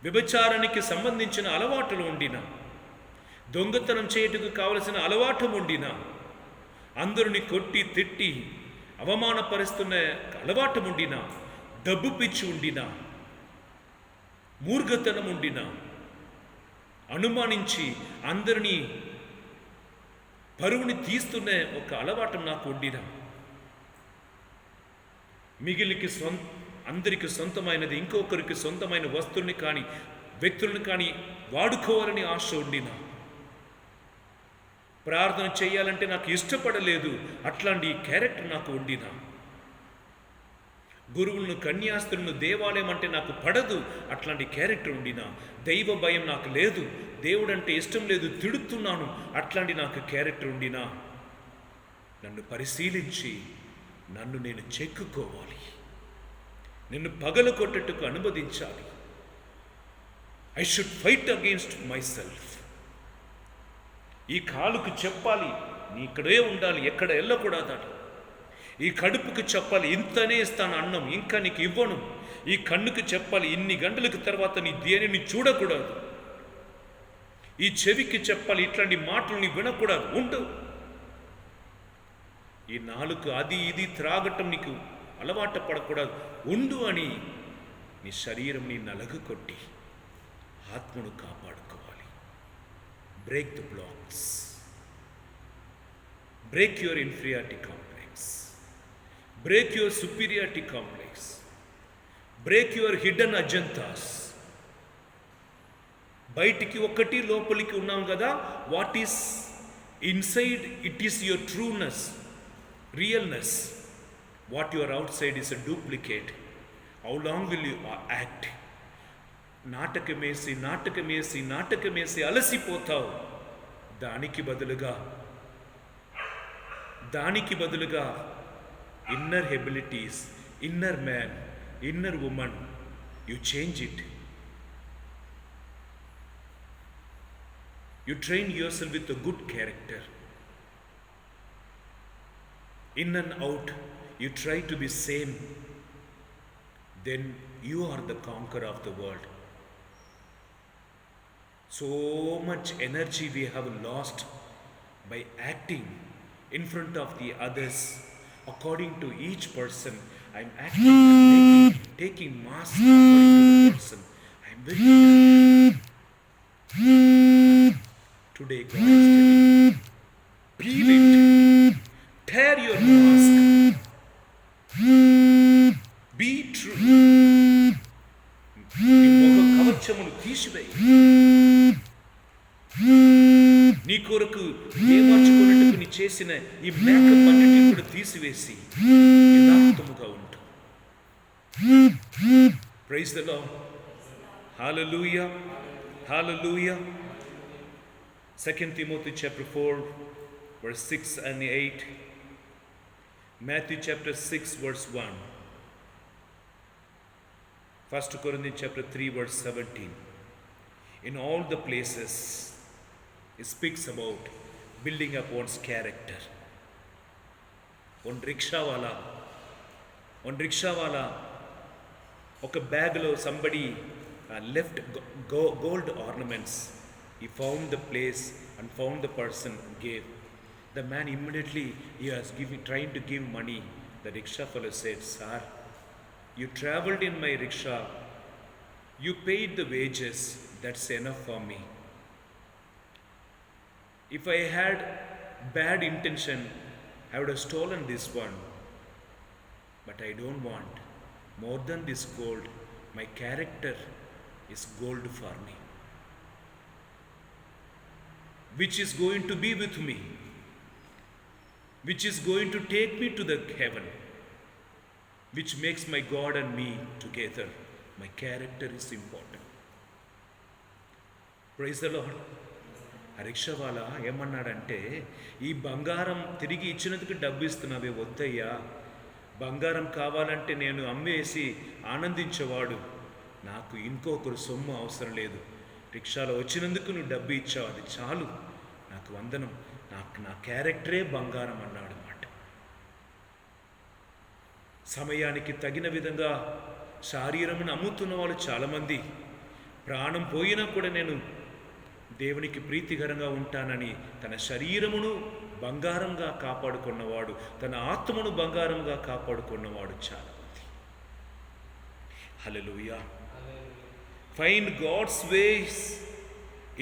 Speaker 1: వ్యభిచారానికి సంబంధించిన అలవాటులు ఉండినా, దొంగతనం చేయటకు కావలసిన అలవాటు ఉండినా, అందరిని కొట్టి తిట్టి అవమానపరుస్తున్న అలవాటు ఉండినా, డబ్బు పిచ్చి ఉండినా, మూర్ఖతనం ఉండినా, అనుమానించి అందరినీ పరువుని తీస్తున్న ఒక అలవాటు నాకు ఉండినా, మిగిలికి అందరికి సొంతమైనది ఇంకొకరికి సొంతమైన వస్తువుల్ని కానీ వ్యక్తులను కానీ వాడుకోవాలని ఆశ ఉండినా, ప్రార్థన చేయాలంటే నాకు ఇష్టపడలేదు అట్లాంటి క్యారెక్టర్ నాకు ఉండినా, గురువులను కన్యాస్తులను దేవాలయం అంటే నాకు పడదు అట్లాంటి క్యారెక్టర్ ఉండినా, దైవ భయం నాకు లేదు, దేవుడు అంటే ఇష్టం లేదు, తిడుతున్నాను అట్లాంటి నాకు క్యారెక్టర్ ఉండినా, నన్ను పరిశీలించి నన్ను నేను చెక్కుకోవాలి, నిన్ను పగలు కొట్టేట్టుకు అనుమతించాలి. I should fight against my self. ఈ కాలుకు చెప్పాలి నీ ఇక్కడే ఉండాలి, ఎక్కడ వెళ్ళకూడదట. ఈ కడుపుకు చెప్పాలి ఇంతనే ఇస్తాను అన్నం, ఇంకా నీకు ఇవ్వను. ఈ కన్నుకు చెప్పాలి ఇన్ని గంటలకు తర్వాత నీ దేనిని చూడకూడదు. ఈ చెవికి చెప్పాలి ఇట్లాంటి మాటలు నీ వినకూడదు, ఉండు. ఈ నాలుగు అది ఇది త్రాగటం నీకు అలవాటు పడకూడదు, ఉండు అని నీ శరీరం నీ నలగు కొట్టి ఆత్మను కాపాడుకోవాలి. Break the blocks, break your inferiority complex, break your superiority complex, break your hidden agendas. బయటికి ఒకటి లోపలికి ఉన్నాం కదా, what is inside it is your trueness, realness. What you are outside is a duplicate. How long will you act? నాటకమేసి నాటకమేసి నాటకమేసి అలసిపోతావు. దానికి బదులుగా inner abilities, inner man, inner women, you change it. You train your self with a good character. In and out, you try to be same, then you are the conqueror of the world. So much energy we have lost by acting in front of the others. According to each person, I am acting, taking mass according to the person. I am very today God is telling, peel it. Tear your mask. Be true. ఈ ముఖ కవచమును తీసివేయి. నీ కొరకు ఏమార్చుకున్నట్టుకు నీ చేసిన ఈ మేకప్ అన్నిటిని కూడా తీసివేసి యథార్థముగా ఉంటు. Praise the lord. Hallelujah, hallelujah. 2 Timothy chapter 4 verse 6 and 8. Matthew chapter 6 verse 1. 1 Corinthians chapter 3 verse 17. In all the places it speaks about building up one's character. One rickshaw wala oka bag lo somebody left gold ornaments. He found the place and found the person gave. The man immediately, he was trying to give money. The rickshaw fellow said, "Sir, you traveled in my rickshaw. You paid the wages. That's enough for me. If I had bad intention, I would have stolen this one. But I don't want more than this gold. My character is gold for me, which is going to be with me, which is going to take me to the heaven, which makes my God and me together. My character is important. Praise the Lord. ఆ రిక్షా వాళ్ళ ఏమన్నాడంటే, ఈ బంగారం తిరిగి ఇచ్చినందుకు డబ్బు ఇస్తున్నావే, వద్దయ్యా, బంగారం కావాలంటే నేను అమ్మేసి ఆనందించేవాడు, నాకు ఇంకొకరు సొమ్ము అవసరం లేదు. రిక్షాలో వచ్చినందుకు నువ్వు డబ్బు ఇచ్చావు, అది చాలు, నాకు వందనం, నాకు నా క్యారెక్టరే బంగారం అన్నాడు అన్నమాట. సమయానికి తగిన విధంగా శారీరమును అమ్ముతున్న వాళ్ళు చాలామంది, ప్రాణం పోయినా కూడా నేను దేవునికి ప్రీతికరంగా ఉంటానని తన శరీరమును బంగారంగా కాపాడుకున్నవాడు, తన ఆత్మను బంగారంగా కాపాడుకున్నవాడు చాలామంది. హల్లెలూయా. Find God's ways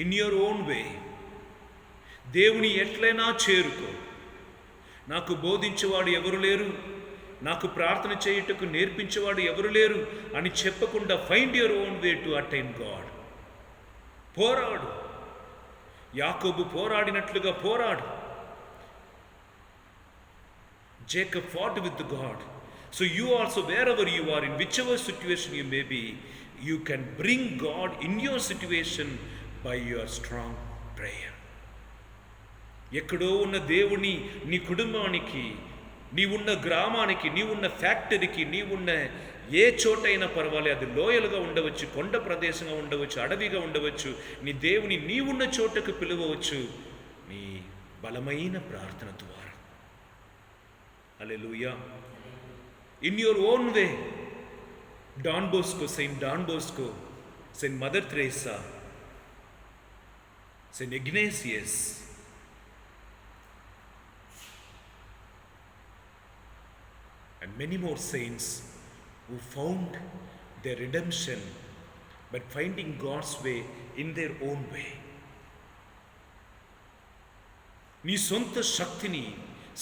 Speaker 1: in your own way. దేవుని ఎట్లయినా చేరుకో. నాకు బోధించేవాడు ఎవరు లేరు, నాకు ప్రార్థన చేయుటకు నేర్పించేవాడు ఎవరు లేరు అని చెప్పకుండా find your own way to attain God. పోరాడు. యాకోబు పోరాడినట్లుగా పోరాడు. Jacob fought with God. So you also, wherever you are, in whichever situation you may be, you can bring God in your situation by your strong prayer. ఎక్కడో ఉన్న దేవుని నీ కుటుంబానికి, నీవున్న గ్రామానికి, నీవున్న ఫ్యాక్టరీకి, నీవున్న ఏ చోటైనా పర్వాలేదు, అది లోయలుగా ఉండవచ్చు, కొండ ప్రదేశంగా ఉండవచ్చు, అడవిగా ఉండవచ్చు, నీ దేవుని నీవున్న చోటకు పిలవచ్చు నీ బలమైన ప్రార్థన ద్వారా. హల్లెలూయా. In your own way. Don Bosco, Saint Don Bosco, Saint Mother Teresa, Saint Ignatius, and many more saints who found their redemption by finding God's way in their own way. నీ సొంత శక్తిని,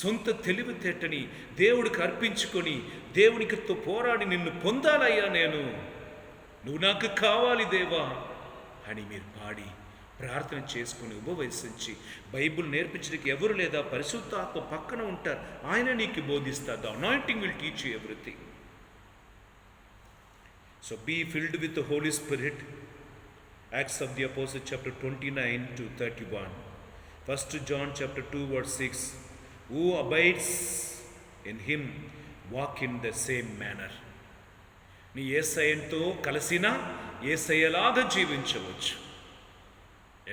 Speaker 1: సొంత తెలివితేటని దేవుడికి అర్పించుకొని దేవునికితో పోరాడి నిన్ను పొందాలయ్యా నేను, నువ్వు నాకు కావాలి దేవా అని మీరు పాడి ప్రార్థన చేసుకుని ఉపవసించి బైబుల్ నేర్పించడానికి ఎవరు లేదా పరిశుద్ధాత్మ పక్కన ఉంటారు, ఆయన నీకు బోధిస్తారు. The anointing will teach you everything. So be filled with the holy spirit. Acts of the Apostles chapter 29 to 31. 1 John chapter 2 verse 6. Who abides in him walk in the same manner. నీ యేసయ్యతో కలిసినా యేసయ్యలాగా జీవించవచ్చు.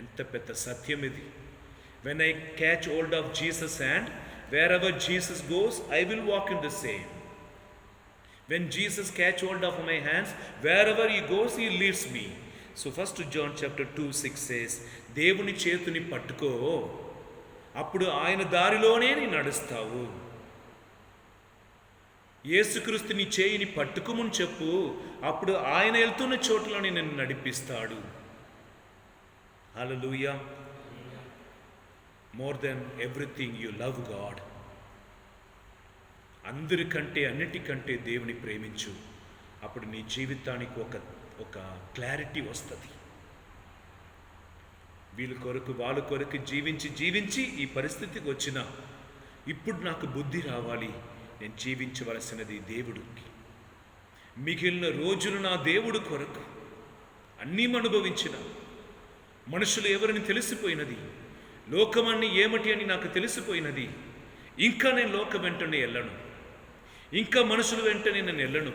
Speaker 1: ఎంత పెద్ద సత్యం ఇది. When I catch hold of Jesus' hand, wherever Jesus goes, I will walk in the same. When Jesus catch hold of my hands, wherever he goes, he leads me. So 1 John chapter 2:6 says, దేవుని చేతిని పట్టుకో, అప్పుడు ఆయన దారిలోనే నీ నడుస్తావు. యేసుక్రీస్తు నీ చేయిని పట్టుకోమని చెప్పు, అప్పుడు ఆయన వెళ్తున్న చోట్లోనే నిన్ను నడిపిస్తాడు. హల్లెలూయా. More than everything you love God. అందరికంటే అన్నిటికంటే దేవుని ప్రేమించు. అప్పుడు నీ జీవితానికి ఒక క్లారిటీ వస్తుంది. వీళ్ళ కొరకు వాళ్ళ కొరకు జీవించి ఈ పరిస్థితికి వచ్చిన, ఇప్పుడు నాకు బుద్ధి రావాలి, నేను జీవించవలసినది దేవుడికి. మిగిలిన రోజులు నా దేవుడు కొరకు అన్నీ అనుభవించిన, మనుషులు ఎవరిని తెలిసిపోయినది, లోకమన్నీ ఏమిటి అని నాకు తెలిసిపోయినది. ఇంకా నేను లోకం వెంటనే వెళ్ళను, ఇంకా మనుషుల వెంటనే నేను వెళ్ళను,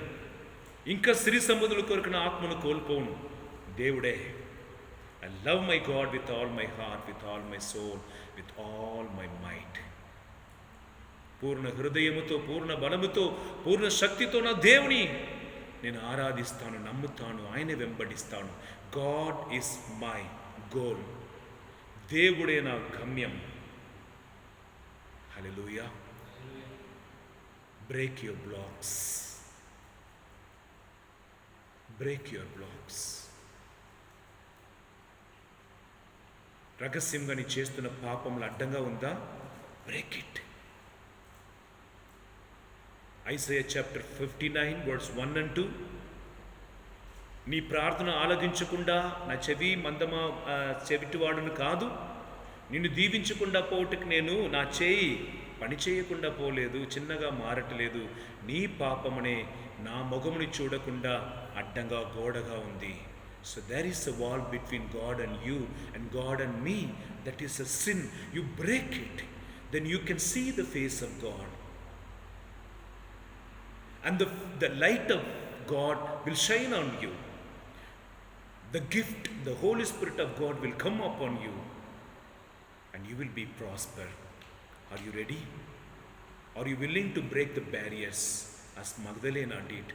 Speaker 1: ఇంకా సిరి సంపదల కొరకు నా ఆత్మను కోల్పోను. దేవుడే. I love my God with all my heart, with all my soul, with all my might. పూర్ణ హృదయముతో, పూర్ణ బలముతో, పూర్ణ శక్తితో నా దేవుని నేను ఆరాధిస్తాను, నమ్ముతాను, ఆయన వెంబడిస్తాను. God is my goal. దేవుడే నా గమ్యం. హల్లెలూయా. Break your blocks. Break your blocks. రహస్యంగా నీ చేస్తున్న పాపంలో అడ్డంగా ఉందా? Break it. Isaiah chapter 59 verse 1 and 2. నీ ప్రార్థన ఆలకించకుండా నా చెవిటివాడును కాదు, నిన్ను దీవించకుండా పోవటకు నేను నా చేయి పని చేయకుండా పోలేదు, చిన్నగా మారట్లేదు. నీ పాపమనే నా ముఖముని చూడకుండా అడ్డంగా గోడగా ఉంది. So there is a wall between God and you and God and me. That is a sin. You break it, then you can see the face of God. And the light of God will shine on you. The gift, the Holy Spirit of God will come upon you and you will be prosper. Are you ready? Are you willing to break the barriers as Magdalena did,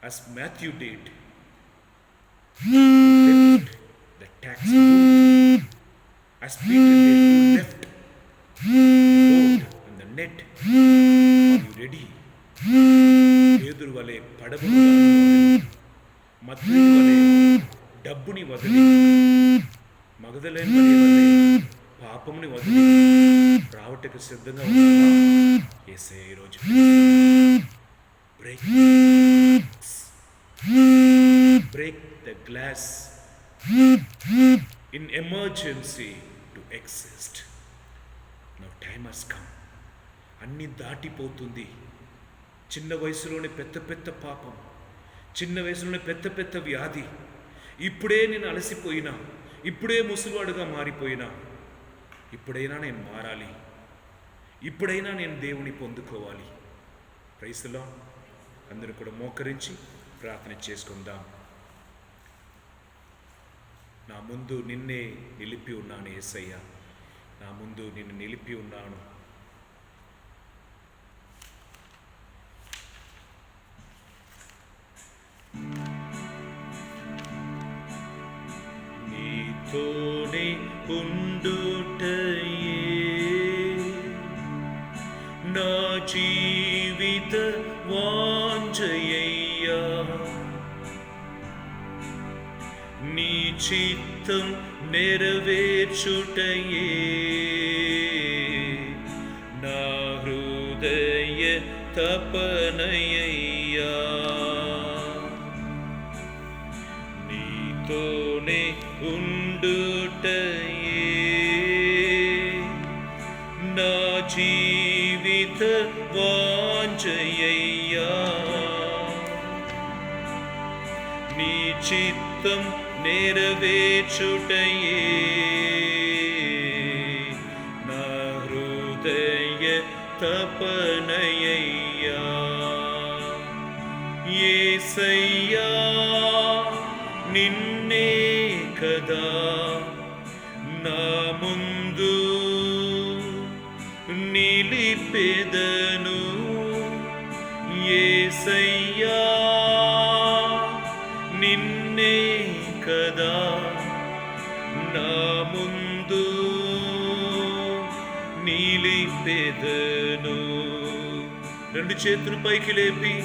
Speaker 1: as Matthew did? Left the tax booth, as Peter did, who left the boat and the net. Are you ready? పేతురు వలె పడవను వదిలి, మత్తయి వలె డబ్బుని వదిలి, మగదలేని వలె పాపముని వదిలి రావటకు సిద్ధంగా ఉన్నావా? యేసయ్య ఈరోజు break the glass in emergency to exist. Now time has come. అన్ని దాటిపోతుంది. చిన్న వయసులోనే పెద్ద పాపం, చిన్న వయసులోనే పెద్ద వ్యాధి. ఇప్పుడే నేను అలసిపోయినా, ఇప్పుడే ముసలివాడుగా మారిపోయినా, ఇప్పుడైనా నేను మారాలి, ఇప్పుడైనా నేను దేవుని పొందుకోవాలి. Praise the Lord. అందరూ కూడా మోకరించి ప్రార్థన చేసుకుందాం. నా ముందు నిన్నే నిలిపి ఉన్నాను యేసయ్య, నా ముందు నిన్ను నిలిపి ఉన్నాను. నీతోనే ఉండుటయే నా జీవిత వాంఛయ్యా, నీ చిత్తం నెరవేర్చుటయే నా హృదయ తపనయ్యా. నీతోనే ఉండుటయే నా జీవిత వాంఛయ్యా, నీ చిత్తం నెరవేర్చుటయే నా హృదయ తపనయ్యా. యేసయ్యా నిన్నే కదా నా ముందు నిలిపెదను. యేసయ్యా నిన్నే కదా నా ముందు నిలిపెదను. రెండు చేతులు పైకి లేపి,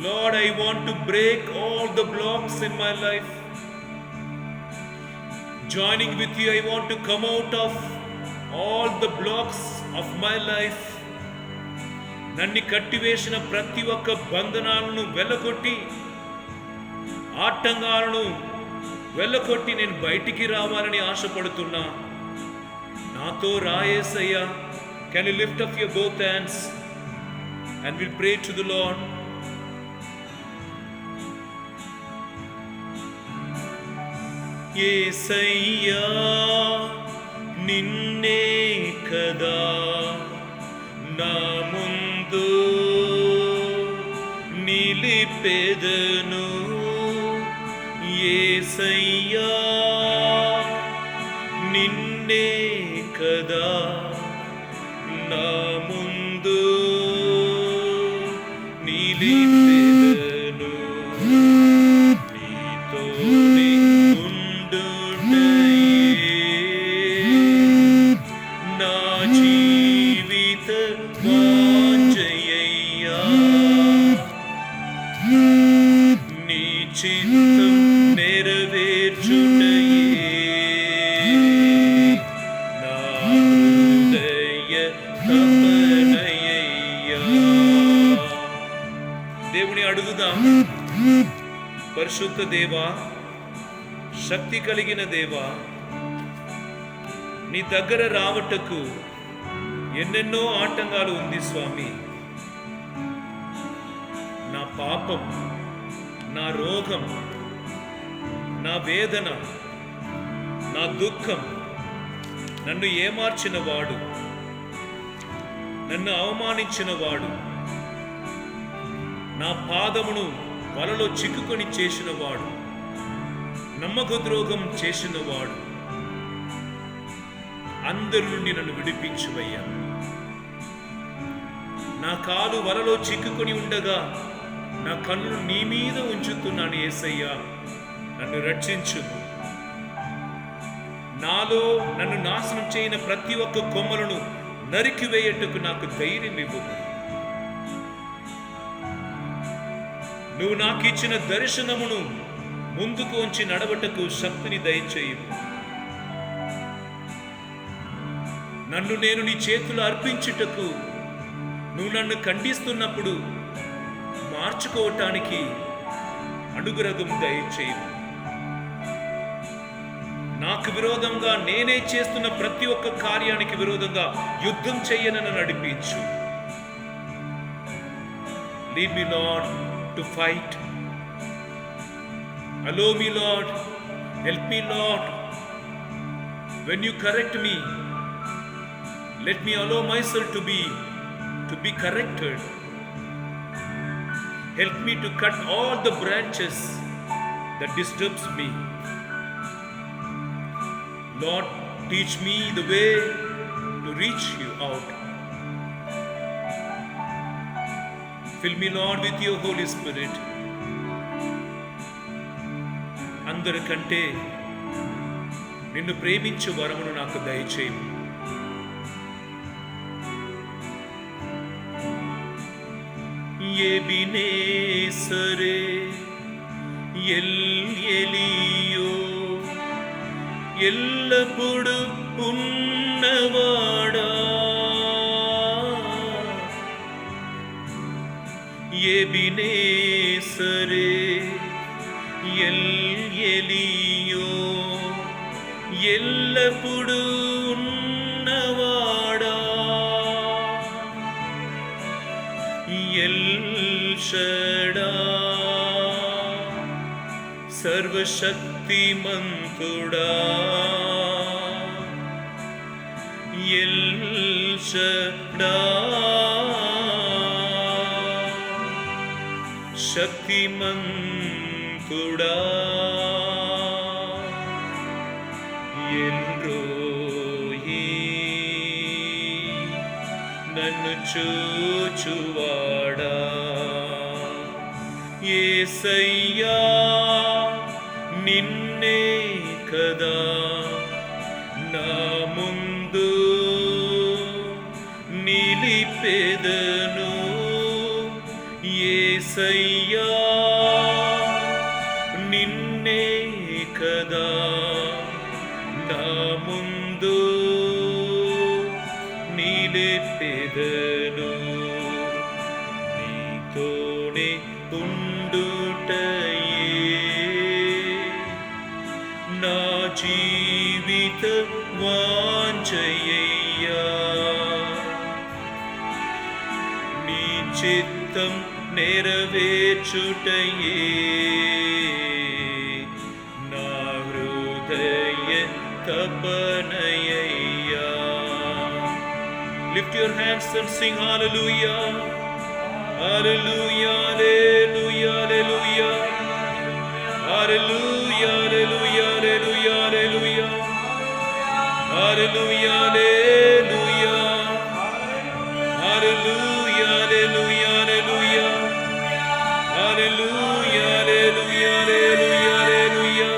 Speaker 1: Lord, I want to break all the blocks in my life. Joining with you, I want to come out of all the blocks of my life. నన్ను కట్టివేసిన ప్రతి ఒక్క బంధనాలను వెళ్ళగొట్టి, ఆటంకాలను వెళ్ళగొట్టి నేను బయటికి రావాలని ఆశపడుతున్నా. నాతో రా యేసయ్యా. Can you lift up your both hands and we'll pray to the Lord. యేసయ్యా నిన్నే కదా నా ముందు నిలిపెదను. యేసయ్యా నిన్నే కదా నా ముందు నిలిపెదను. నీతోనే ఉండుటయే నా జీవిత వాంఛయ్యా, నీ చిత్తం నెరవేర్చుటయే నా హృదయ తపనయ్యా. దేవుని అడుగుదాం. పరిశుద్ధ దేవా, శక్తి కలిగిన దేవా, నీ దగ్గర రావటకు ఎన్నెన్నో ఆటంకాలు ఉంది స్వామి. నా పాపం, నా రోగం, నా వేదన, నా దుఃఖం నన్ను ఏమార్చిన వాడు, నన్ను అవమానించిన వాడు, నా పాదమును వలలో చిక్కుకొని చేసిన వాడు, నమ్మక ద్రోహం చేసిన వాడు, అందరి నుండి నన్ను విడిపించువయ్యా. నా కాలు వలలో చిక్కుకొని ఉండగా నా కన్నులు నీ మీద ఉంచుతున్నాను యేసయ్యా, నన్ను రక్షించు. నాలో నన్ను నాశనం చేయని ప్రతి ఒక్క కొమ్మలను నరికివేయటకు నాకు ధైర్యం ఇవ్వు. నువ్వు నాకు ఇచ్చిన దర్శనమును ముందుకు ఉంచి నడవటకు శక్తిని దయచేయు. నన్ను నేను నీ చేతులు అర్పించుటకు, నువ్వు నన్ను ఖండిస్తున్నప్పుడు మార్చుకోవటానికి అనుగ్రహం దయచేయు. నాకు విరోధంగా నేనే చేస్తున్న ప్రతి ఒక్క కార్యానికి విరోధంగా యుద్ధం చెయ్యనని నడిపించు. Lead me lord to fight. Allow me Lord, help me Lord. When you correct me, let me allow myself to be corrected. Help me to cut all the branches that disturbs me. Lord, teach me the way to reach you out. Fill me Lord with your Holy Spirit. అందరికంటే నిన్ను ప్రేమించే వరమును నాకు దయచేయి. ఎబినేసరే ఎల్ ఎలియో, ఎల్లప్పుడు ఉన్నవాడా, ఎబినేసరే ఎల్ ఎలియో, ఎల్లప్పుడు ఉన్నవాడా, ఎల్ షడాయ్ సర్వశక్తిమంతుడా, ఎల్ షడాయ్ శక్తిమంతుడా, ఎల్రోయి నన్ను చూచువాడా, యేసయ్యా నిన్నే కదా నా ముందు నిలిపెదను. యేసయ్యా నిన్నే కదా నా ముందు నిలిపెదను. నీతోనే ఉండుటయే నా జీవిత వాంఛయ్యా. నీ చిత్తం నెరవేర్చుటయే నా హృదయ తపనయ్యా. Lift your hands and sing hallelujah. Hallelujah, hallelujah, hallelujah. Hallelujah, hallelujah, hallelujah, hallelujah. Hallelujah, hallelujah. Hallelujah, hallelujah, hallelujah. Hallelujah, hallelujah, hallelujah, hallelujah.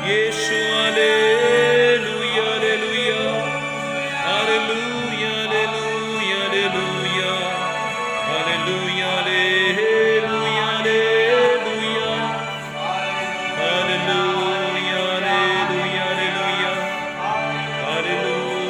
Speaker 1: Yeshu, hallelujah, hallelujah. Hallelujah, hallelujah, hallelujah. Hallelujah, hallelujah, hallelujah. Hallelujah, hallelujah, hallelujah. Hallelujah.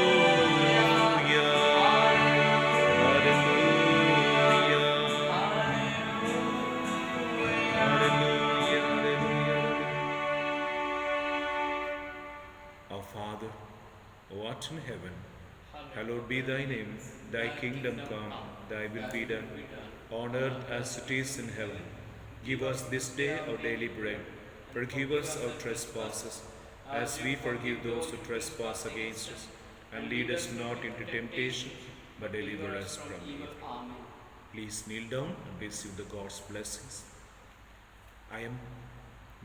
Speaker 1: Father, who art in heaven, hallowed be thy name. Thy kingdom come, thy will be done, on earth as it is in heaven. Give us this day our daily bread. Forgive us our trespasses, as we forgive those who trespass against us. And lead us not into temptation, but deliver us from evil. Please kneel down and receive the God's blessings. I am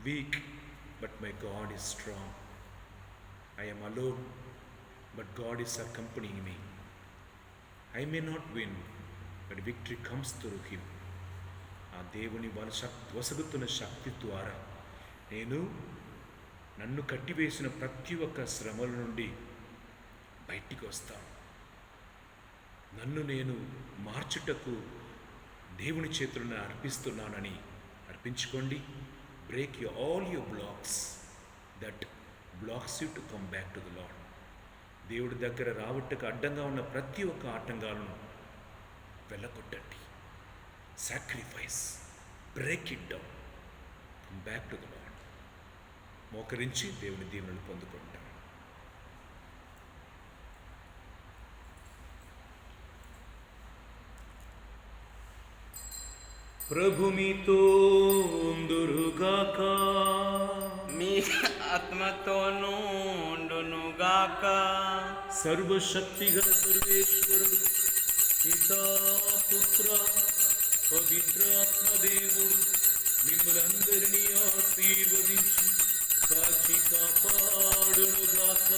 Speaker 1: weak, but my God is strong. I am alone, but God is accompanying me. I may not win, but victory comes through him. ఆ దేవుని వసగుతున్న శక్తి ద్వారా నన్ను కట్టివేసిన ప్రతి ఒక్క శ్రమల నుండి బయటికి వస్తాను. నన్ను నేను మార్చుటకు దేవుని చేతులను అర్పిస్తున్నానని అర్పించుకోండి. Break all your blocks that blocks you to come back to the lord. దేవుడి దగ్గర రావట్టుకు అడ్డంగా ఉన్న ప్రతి ఒక్క ఆటంకాలను వెళ్ళగొట్టండి. Sacrifice, break it down, come back to the lord. మోకరించి దేవుని దీవెనలు పొందుకుంటాం. ప్రభు మీతో ఉందురుగాక,
Speaker 2: మీ ఆత్మతోనూ ఉండునుగాక.
Speaker 1: సర్వశక్తిగల సర్వేశ్వరుడు పితా పుత్ర పవిత్రాత్మ దేవుడు మిమ్మలందరినీ ఆశీర్వదించి కాచి కాపాడునుగాక.